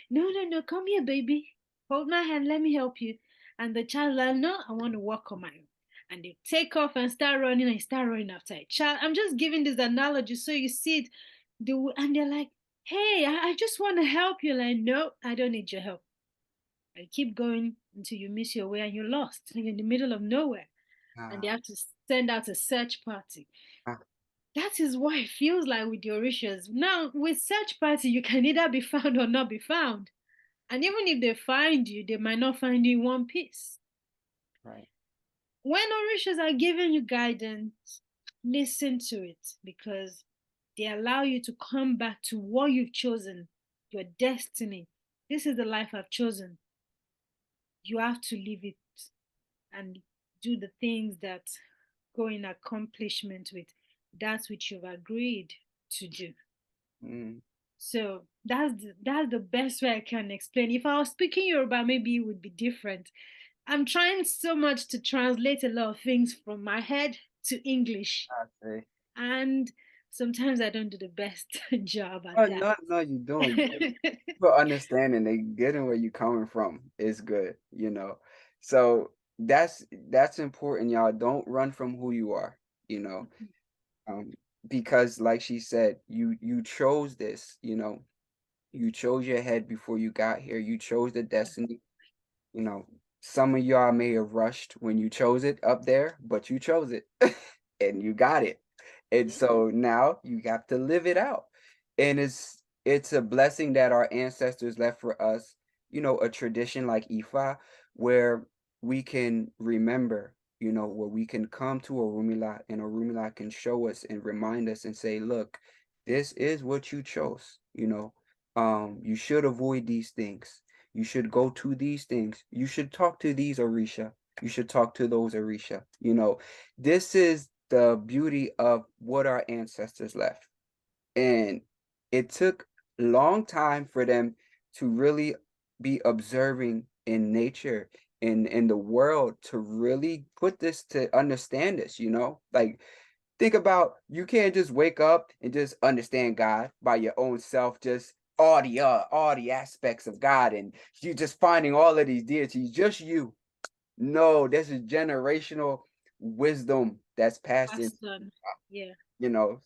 Speaker 2: no, no, no, come here, baby. Hold my hand, let me help you. And the child's like, "No, I want to walk on my own." And they take off and start running and start running after a child. I'm just giving this analogy so you see it. And they're like, "Hey, I just want to help you." Like, "No, I don't need your help." And keep going until you miss your way and you're lost. You're in the middle of nowhere. And they have to send out a search party. That is what it feels like with the Orishas. Now, with search party, you can either be found or not be found. And even if they find you, they might not find you in one piece. Right. When Orishas are giving you guidance, listen to it, because they allow you to come back to what you've chosen, your destiny. This is the life I've chosen. You have to live it and do the things that go in accomplishment with that which you've agreed to do. Mm. So that's the best way I can explain. If I was speaking Yoruba, maybe it would be different. I'm trying so much to translate a lot of things from my head to English. Okay. And sometimes I don't do the best job at that.
Speaker 1: No, no, you don't. For understanding, they getting where you're coming from is good. So that's important, y'all. Don't run from who you are, you know. Um, because like she said, you chose this, you chose your head before you got here. You chose the destiny. You know, some of y'all may have rushed when you chose it up there, but you chose it and you got it. And so now you got to live it out. And it's a blessing that our ancestors left for us, a tradition like Ifa, where we can remember, where we can come to Orunmila and Orunmila can show us and remind us and say, look, this is what you chose, you should avoid these things. You should go to these things. You should talk to these Orisha. You should talk to those Orisha. This is the beauty of what our ancestors left. And it took a long time for them to really be observing in nature, in the world, to really put this, to understand this. Like, think about, you can't just wake up and just understand God by your own self, just all the aspects of God, and you just finding all of these deities, just you. No, this is generational wisdom that's passed in.
Speaker 2: Yeah.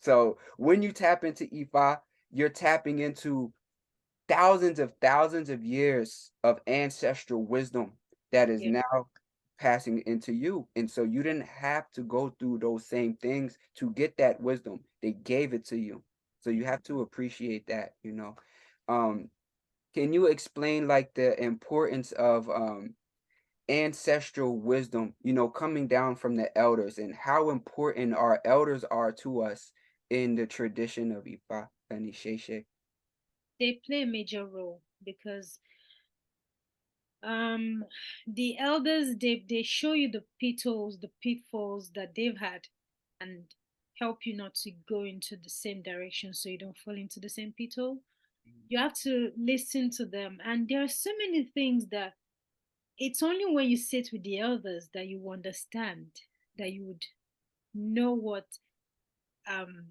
Speaker 1: So when you tap into Ifa, you're tapping into thousands of years of ancestral wisdom that is now passing into you. And so you didn't have to go through those same things to get that wisdom. They gave it to you. So you have to appreciate that. Can you explain like the importance of ancestral wisdom, coming down from the elders, and how important our elders are to us in the tradition of Ifa and Isheshe?
Speaker 2: They play a major role because the elders, they show you the pitfalls that they've had, and help you not to go into the same direction so you don't fall into the same pitfall. You have to listen to them, and there are so many things that It's only when you sit with the elders that you understand, that you would know um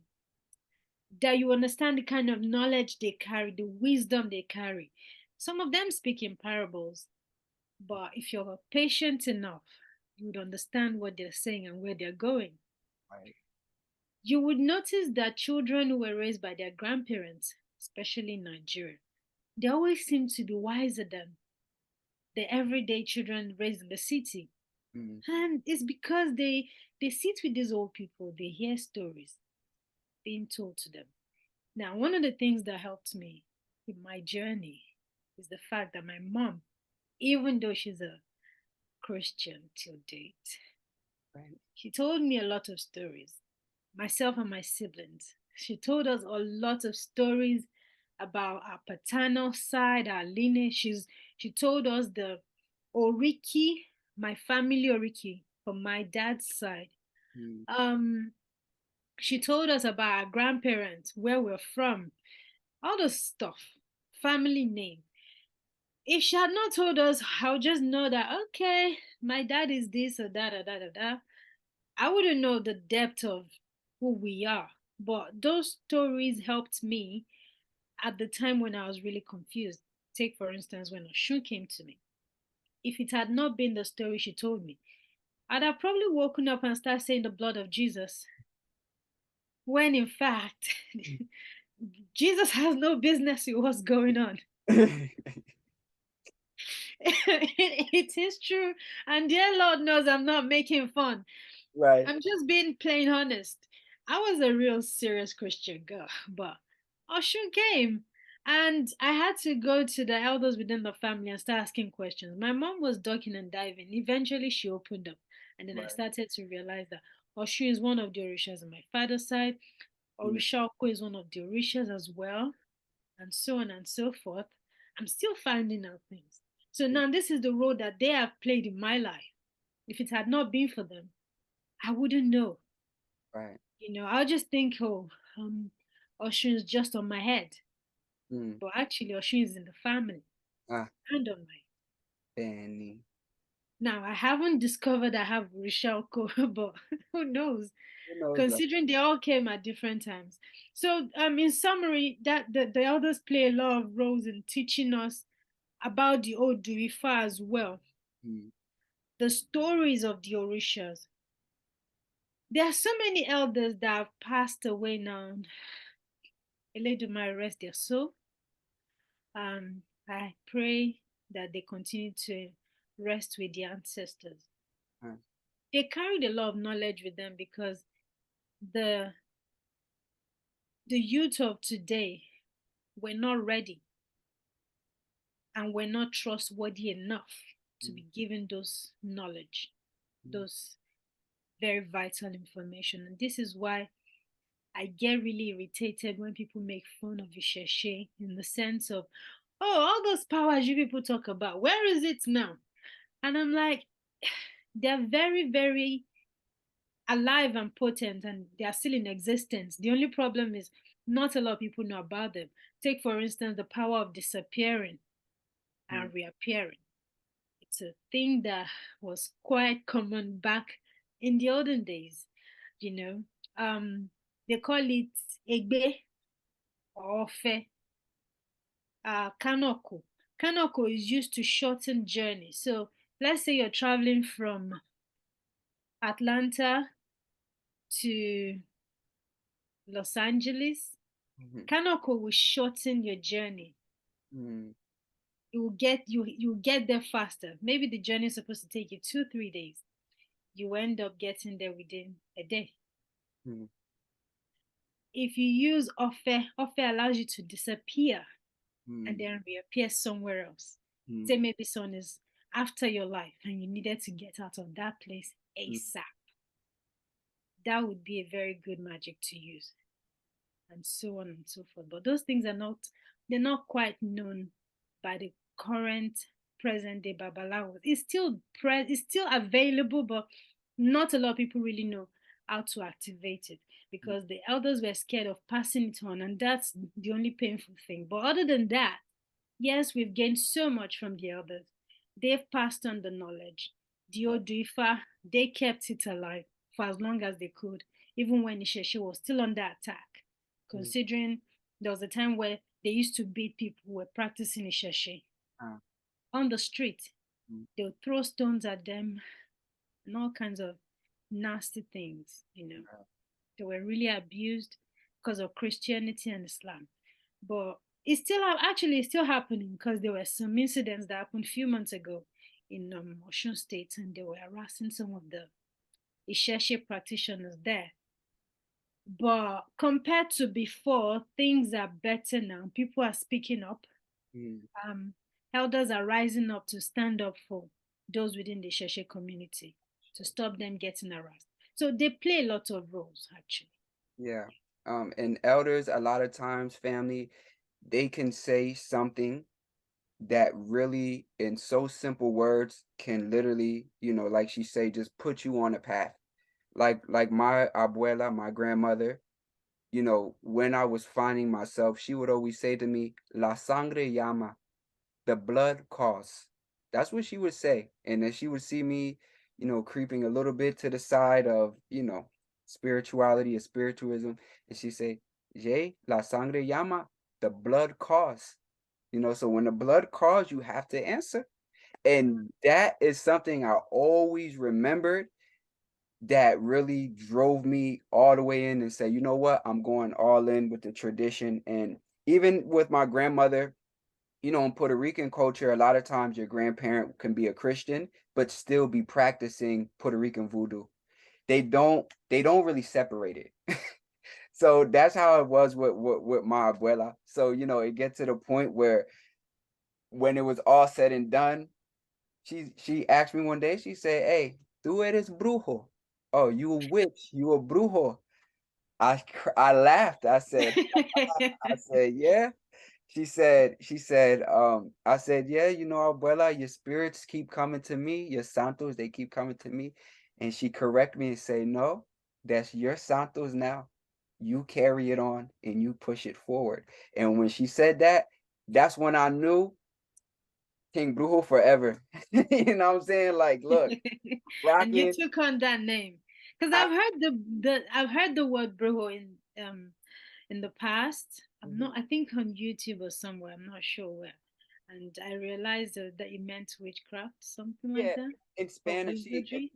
Speaker 2: that you understand the kind of knowledge they carry, the wisdom they carry. Some of them speak in parables, but if you're patient enough, you would understand what they're saying and where they're going.
Speaker 1: Right.
Speaker 2: You would notice that children who were raised by their grandparents, especially in Nigeria, they always seem to be wiser than the everyday children raised in the city.
Speaker 1: Mm.
Speaker 2: And it's because they sit with these old people, they hear stories being told to them. Now, one of the things that helped me in my journey is the fact that my mom, even though she's a Christian till date,
Speaker 1: Right.
Speaker 2: she told me a lot of stories, myself and my siblings. She told us a lot of stories about our paternal side, our lineage. She told us the Oriki, my family Oriki from my dad's side.
Speaker 1: Mm.
Speaker 2: Um, she told us about our grandparents, where we're from, all the stuff, family name. If she had not told us, I would just know that okay, my dad is this or that or that or that. I wouldn't know the depth of who we are. But those stories helped me at the time when I was really confused. Take, for instance, when Oshun came to me. If it had not been the story she told me, I'd have probably woken up and started saying the blood of Jesus. When in fact, Jesus has no business with what's going on. It is true. And dear Lord knows I'm not making fun.
Speaker 1: Right.
Speaker 2: I'm just being plain honest. I was a real serious Christian girl, but Oshun came and I had to go to the elders within the family and start asking questions. My mom was ducking and diving. Eventually, she opened up, and then I
Speaker 1: Right.
Speaker 2: started to realize that Oshun is one of the Orishas on my father's side.
Speaker 1: Mm.
Speaker 2: Orisha is one of the Orishas as well, and so on and so forth. I'm still finding out things. So
Speaker 1: Yeah.
Speaker 2: now this is the role that they have played in my life. If it had not been for them, I wouldn't know.
Speaker 1: Right.
Speaker 2: I'll just think, oh, Oshun is just on my head.
Speaker 1: Mm.
Speaker 2: But actually, Oshun is in the family
Speaker 1: Ah,
Speaker 2: and on my.
Speaker 1: Benny.
Speaker 2: Now, I haven't discovered I have Rishalko, but who knows?
Speaker 1: Who knows?
Speaker 2: Considering they all came at different times. So, in summary, that the elders play a lot of roles in teaching us about the old Ifa as well.
Speaker 1: Mm.
Speaker 2: The stories of the Orishas. There are so many elders that have passed away now. Eledumare rest their soul. I pray that they continue to rest with their ancestors.
Speaker 1: Ah,
Speaker 2: They carried a lot of knowledge with them because the the youth of today were not ready and were not trustworthy enough to
Speaker 1: mm.
Speaker 2: be given those knowledge,
Speaker 1: Mm.
Speaker 2: those very vital information. And this is why I get really irritated when people make fun of Isheshe in the sense of, oh, all those powers you people talk about, where is it now? And I'm like, they're very, very alive and potent and they are still in existence. The only problem is not a lot of people know about them. Take, for instance, the power of disappearing
Speaker 1: Mm.
Speaker 2: and reappearing. It's a thing that was quite common back in the olden days, you know. They call it egbe or fe, kanoko. Kanoko is used to shorten journey. So let's say you're traveling from Atlanta to Los Angeles.
Speaker 1: Mhm.
Speaker 2: Kanoko will shorten your journey.
Speaker 1: Mm.
Speaker 2: You get there faster. Maybe the journey is supposed to take you 2 3 days. You end up getting there within a day.
Speaker 1: Mm.
Speaker 2: If you use Ofe allows you to disappear and
Speaker 1: Mm.
Speaker 2: then reappear somewhere else.
Speaker 1: Mm.
Speaker 2: Say maybe someone is after your life and you needed to get out of that place
Speaker 1: Mm.
Speaker 2: ASAP. That would be a very good magic to use, and so on and so forth. But those things they're not quite known by the current present day Babalawos. It's still available, but not a lot of people really know how to activate it
Speaker 1: Mm.
Speaker 2: because the elders were scared of passing it on, and that's the only painful thing. But other than that, yes, we've gained so much from the elders. They've passed on the knowledge. The
Speaker 1: Right.
Speaker 2: old Ifa, they kept it alive for as long as they could, even when Isheshe was still under attack.
Speaker 1: Mm.
Speaker 2: Considering there was a time where they used to beat people who were practicing Isheshe
Speaker 1: Ah,
Speaker 2: on the street.
Speaker 1: mm,
Speaker 2: They would throw stones at them and all kinds of nasty things.
Speaker 1: right.
Speaker 2: They were really abused because of Christianity and Islam. But it's still actually it's still happening because there were some incidents that happened a few months ago in Oshun State, and they were harassing some of the Isheshe practitioners there. But compared to before, things are better now. People are speaking up.
Speaker 1: Mm.
Speaker 2: Um, Elders are rising up to stand up for those within the Isheshe community to stop them getting harassed. So they play a lot of roles, actually.
Speaker 1: Yeah. And elders, a lot of times, family, they can say something that really, in so simple words, can literally, like she say, just put you on a path. Like my abuela, my grandmother, when I was finding myself, she would always say to me, "La sangre llama," the blood calls. That's what she would say. And then she would see me, creeping a little bit to the side of, spirituality or spiritualism. And she say, "Jay, la sangre llama," the blood calls. So when the blood calls, you have to answer. And that is something I always remembered that really drove me all the way in and say, you know what, I'm going all in with the tradition. And even with my grandmother, in Puerto Rican culture, a lot of times your grandparent can be a Christian, but still be practicing Puerto Rican voodoo. They don't really separate it. So that's how it was with my abuela. So, it gets to the point where when it was all said and done, she asked me one day, she said, "Hey, tú eres brujo. Oh, you a witch, you a brujo." I laughed. I said, "Yeah." I said, "Yeah, abuela, your spirits keep coming to me, your santos, they keep coming to me." And she correct me and say, "No, that's your santos now. You carry it on and you push it forward." And when she said that, that's when I knew King Brujo forever. You know what I'm saying? Like, look,
Speaker 2: And you
Speaker 1: rocking.
Speaker 2: took on that name because
Speaker 1: I,
Speaker 2: I've heard the word brujo in the past. I'm
Speaker 1: Mhm.
Speaker 2: not I think on YouTube or somewhere. I'm not sure where. And I realized that it meant witchcraft, something like
Speaker 1: Yeah,
Speaker 2: that,
Speaker 1: in
Speaker 2: or
Speaker 1: Spanish,
Speaker 2: wizardry.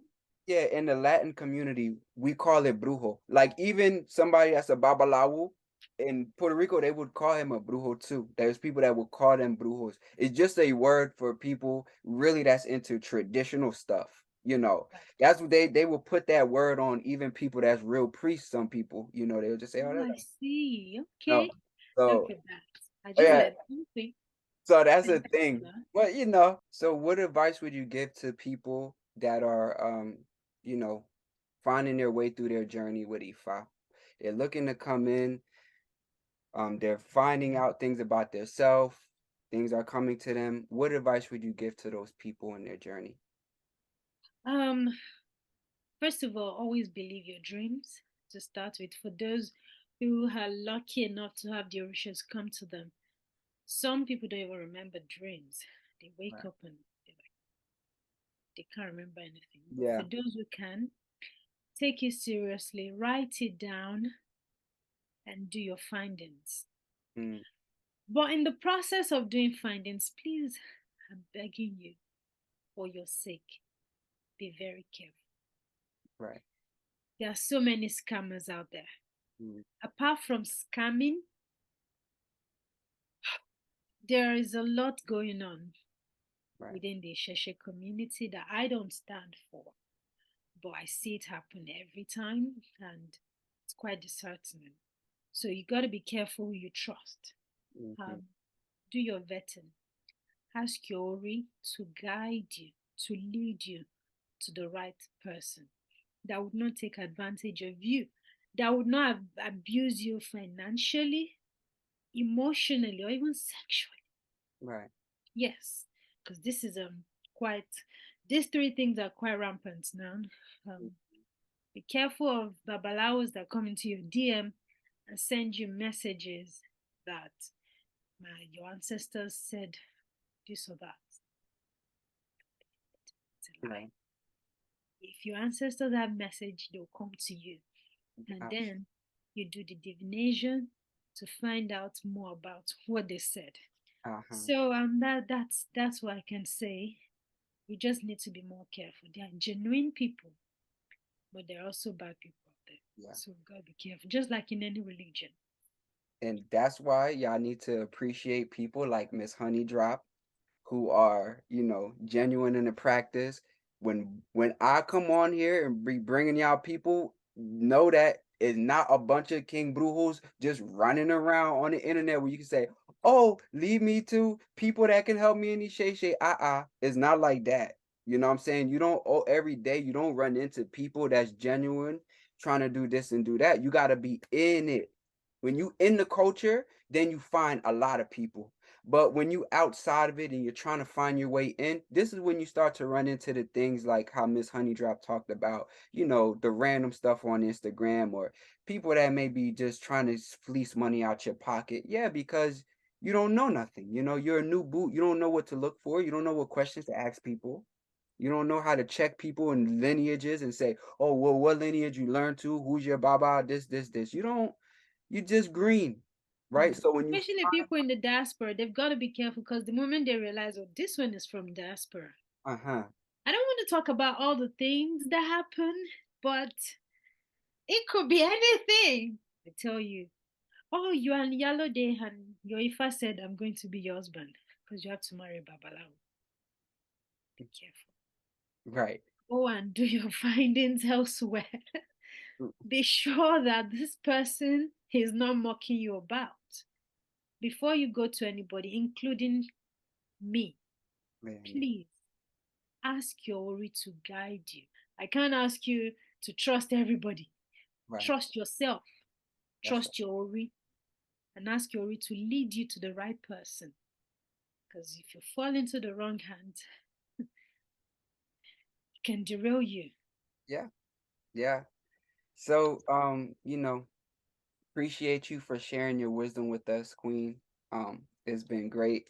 Speaker 1: yeah, in the Latin community, we call it brujo. Like even somebody that's a babalawo in Puerto Rico, they would call him a brujo too. There's people that would call them brujos. It's just a word for people really that's into traditional stuff. That's what they will put that word on even people that's real priests. Some people, they'll just say, "Oh,
Speaker 2: Oh,
Speaker 1: that's
Speaker 2: I see.
Speaker 1: no."
Speaker 2: Okay. Look
Speaker 1: So
Speaker 2: at that. I just
Speaker 1: yeah,
Speaker 2: learned something.
Speaker 1: so that's the
Speaker 2: Thank you
Speaker 1: thing.
Speaker 2: for that.
Speaker 1: But so what advice would you give to people that are you know, finding their way through their journey with Ifa? They're looking to come in, they're finding out things about themselves, things are coming to them. What advice would you give to those people in their journey?
Speaker 2: Um, First of all, always believe your dreams to start with. For those who are lucky enough to have the Orishas come to them, some people don't even remember dreams. They wake
Speaker 1: Right.
Speaker 2: up and they can't remember anything. But for
Speaker 1: Yeah.
Speaker 2: those who can, take it seriously, write it down, and do your findings.
Speaker 1: Mm,
Speaker 2: But in the process of doing findings, please, I'm begging you, for your sake, be very careful.
Speaker 1: right.
Speaker 2: There are so many scammers out there.
Speaker 1: Mm,
Speaker 2: Apart from scamming, there is a lot going on
Speaker 1: right.
Speaker 2: within the Sheshe community that I don't stand for, but I see it happen every time, and it's quite disheartening. So you got to be careful who you trust.
Speaker 1: Hmm.
Speaker 2: Um, do your vetting. Ask your Ori to guide you, to lead you to the right person that would not take advantage of you, that would not abuse you financially, emotionally, or even sexually.
Speaker 1: Right.
Speaker 2: Yes, because this is quite these three things are quite rampant now.
Speaker 1: Mm,
Speaker 2: Be careful of babalawos that come into your DM and send you messages that your ancestors said this or that.
Speaker 1: Right.
Speaker 2: If your ancestors have message, they'll come to you. And
Speaker 1: Uh,
Speaker 2: then you do the divination to find out more about what they said.
Speaker 1: uh-huh.
Speaker 2: So that's what I can say. We just need to be more careful. They are genuine people, but there are also bad people out there.
Speaker 1: Yeah.
Speaker 2: So we gotta be careful, just like in any religion.
Speaker 1: And that's why y'all need to appreciate people like Miss Honeydrop, who are, genuine in the practice. When I come on here and be bringing y'all people, know that it's not a bunch of King Brujos just running around on the internet where you can say, "Oh, lead me to people that can help me in these shay." It's not like that. You know what I'm saying? You don't every day you don't run into people that's genuine trying to do this and do that. You got to be in it. When you in the culture, then you find a lot of people. But when you outside of it and you're trying to find your way in, this is when you start to run into the things like how Miss Honeydrop talked about, the random stuff on Instagram or people that may be just trying to fleece money out your pocket. Yeah, because you don't know nothing. You're a new boot. You don't know what to look for. You don't know what questions to ask people. You don't know how to check people in lineages and say, oh, well, what lineage you learn to? Who's your baba? This. You don't, you just green, right?
Speaker 2: Mm.
Speaker 1: So when you
Speaker 2: Especially
Speaker 1: find,
Speaker 2: people in the diaspora, they've got to be careful because the moment they realize, oh, this one is from diaspora.
Speaker 1: uh-huh,
Speaker 2: I don't want to talk about all the things that happen, but it could be anything. I tell you, oh, you are in Yellow Day, and your Ifa said, I'm going to be your husband because you have to marry Babalawo. Be careful.
Speaker 1: right.
Speaker 2: Go and do your findings elsewhere. Be sure that this person is not mocking you about. Before you go to anybody, including me,
Speaker 1: Man,
Speaker 2: please ask your Ori to guide you. I can't ask you to trust everybody.
Speaker 1: right.
Speaker 2: Trust yourself,
Speaker 1: That's right.
Speaker 2: trust your Ori, and ask your Ori to lead you to the right person. Because if you fall into the wrong hands, it can derail you.
Speaker 1: Yeah, yeah. So, appreciate you for sharing your wisdom with us, Queen. It's been great.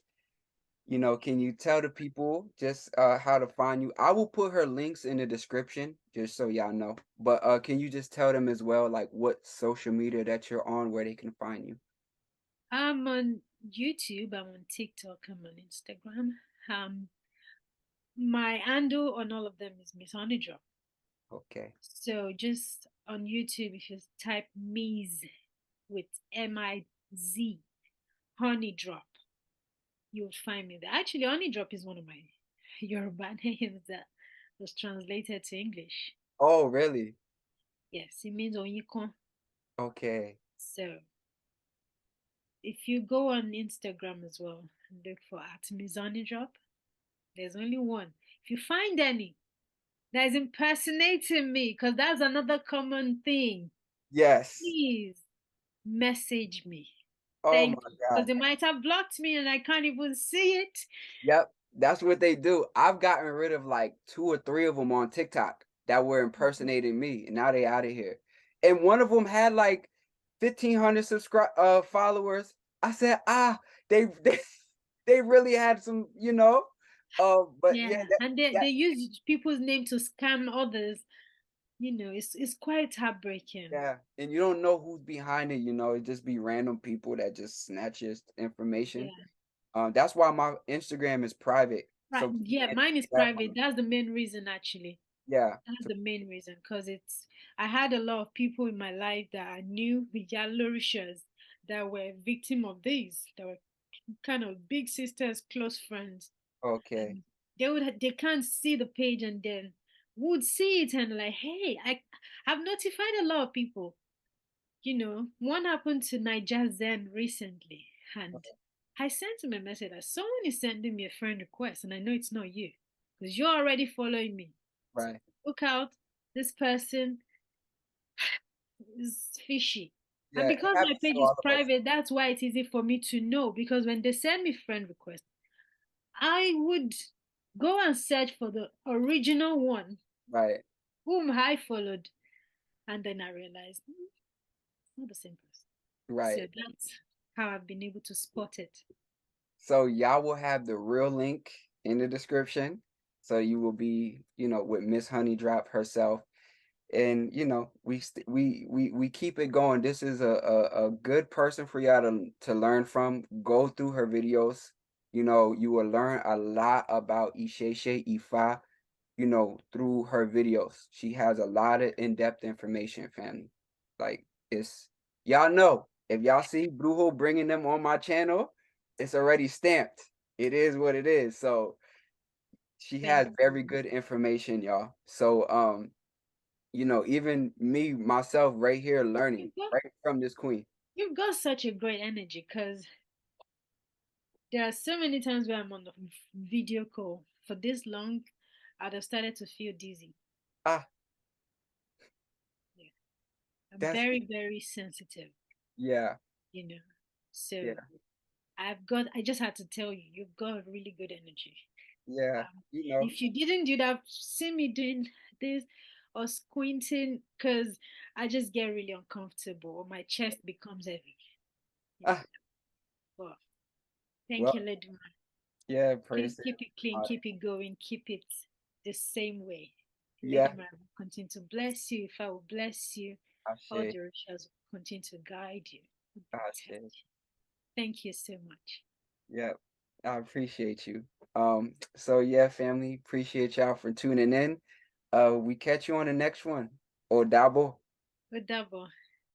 Speaker 1: Can you tell the people just how to find you? I will put her links in the description just so y'all know. But can you just tell them as well, like what social media that you're on where they can find you?
Speaker 2: I'm on YouTube, I'm on TikTok, I'm on Instagram. Um, my handle on all of them is Miss Honeydrop.
Speaker 1: Okay.
Speaker 2: So just on YouTube, if you type Miz with Miz Honey Drop, you'll find me there. Actually, Honey Drop is one of my Yoruba names that was translated to English.
Speaker 1: Oh, really?
Speaker 2: Yes, it means Oyikon.
Speaker 1: Okay.
Speaker 2: So if you go on Instagram as well and look for at Miz Honey Drop, there's only one. If you find any that is impersonating me, because that's another common thing,
Speaker 1: Yes.
Speaker 2: please message me.
Speaker 1: Oh
Speaker 2: Thank
Speaker 1: my
Speaker 2: you. Because
Speaker 1: God.
Speaker 2: they might have blocked me and I can't even see it.
Speaker 1: Yep, that's what they do. I've gotten rid of like 2 or 3 of them on TikTok that were impersonating me, and now they out of here. And one of them had like 1,500 followers. I said, they they really had some, but yeah,
Speaker 2: Yeah, and
Speaker 1: that
Speaker 2: they use people's name to scam others. It's quite heartbreaking.
Speaker 1: yeah, and you don't know who's behind it. It just be random people that just snatch your information.
Speaker 2: Yeah.
Speaker 1: That's why my Instagram is private,
Speaker 2: Right.
Speaker 1: so people
Speaker 2: Yeah,
Speaker 1: can't
Speaker 2: mine is
Speaker 1: see that
Speaker 2: private.
Speaker 1: one.
Speaker 2: That's the main reason actually.
Speaker 1: Yeah,
Speaker 2: That's the main reason because I had a lot of people in my life that I knew with Olorishas that were victim of this, that were kind of big sisters, close friends.
Speaker 1: okay,
Speaker 2: And they can't see the page and then would see it and like, hey, I've notified a lot of people. One happened to Niger Zen recently, and I sent him a message that someone is sending me a friend request, and I know it's not you because you're already following me. So
Speaker 1: right.
Speaker 2: look out, this person is fishy. And
Speaker 1: Yeah, it
Speaker 2: because my
Speaker 1: happens to
Speaker 2: page is
Speaker 1: all of us.
Speaker 2: private, that's why it's easy for me to know. Because when they send me friend requests, I would go and search for the original one
Speaker 1: Right,
Speaker 2: whom I followed, and then I realized it's not the same person. So
Speaker 1: right.
Speaker 2: that's how I've been able to spot it.
Speaker 1: So y'all will have the real link in the description. So you will be, with Miss Honeydrop herself. And we keep it going. This is a good person for y'all to learn from. Go through her videos. You will learn a lot about Isese Ifa, through her videos. She has a lot of in-depth information, family. Like, it's y'all know, if y'all see Brujo bringing them on my channel, it's already stamped. It is what it is. So she has
Speaker 2: Thank
Speaker 1: very
Speaker 2: you.
Speaker 1: good information, y'all. So even me myself right here learning
Speaker 2: You've got
Speaker 1: right from this queen.
Speaker 2: you've got such a great energy because there are so many times where I'm on the video call for this long, I'd have started to feel dizzy.
Speaker 1: Ah,
Speaker 2: Yeah. I'm
Speaker 1: that's
Speaker 2: very, very sensitive,
Speaker 1: yeah,
Speaker 2: you know. So
Speaker 1: yeah,
Speaker 2: I just had to tell you, you've got really good energy.
Speaker 1: yeah. You know,
Speaker 2: If you didn't do that, see me doing this or squinting, because I just get really uncomfortable or my chest becomes heavy, you know.
Speaker 1: ah,
Speaker 2: But thank you,
Speaker 1: well,
Speaker 2: Leduma.
Speaker 1: yeah,
Speaker 2: Please
Speaker 1: praise the
Speaker 2: keep it clean,
Speaker 1: God.
Speaker 2: keep it going, keep it the same way.
Speaker 1: Yeah,
Speaker 2: Lady Man will continue to bless you. If I will bless you, all
Speaker 1: Ashe,
Speaker 2: the Orishas will continue to guide you, will protect
Speaker 1: Ashe.
Speaker 2: you. Thank you so much.
Speaker 1: Yeah, I appreciate you. So yeah, family, appreciate y'all for tuning in. We catch you on the next one. Odabo.
Speaker 2: Good double.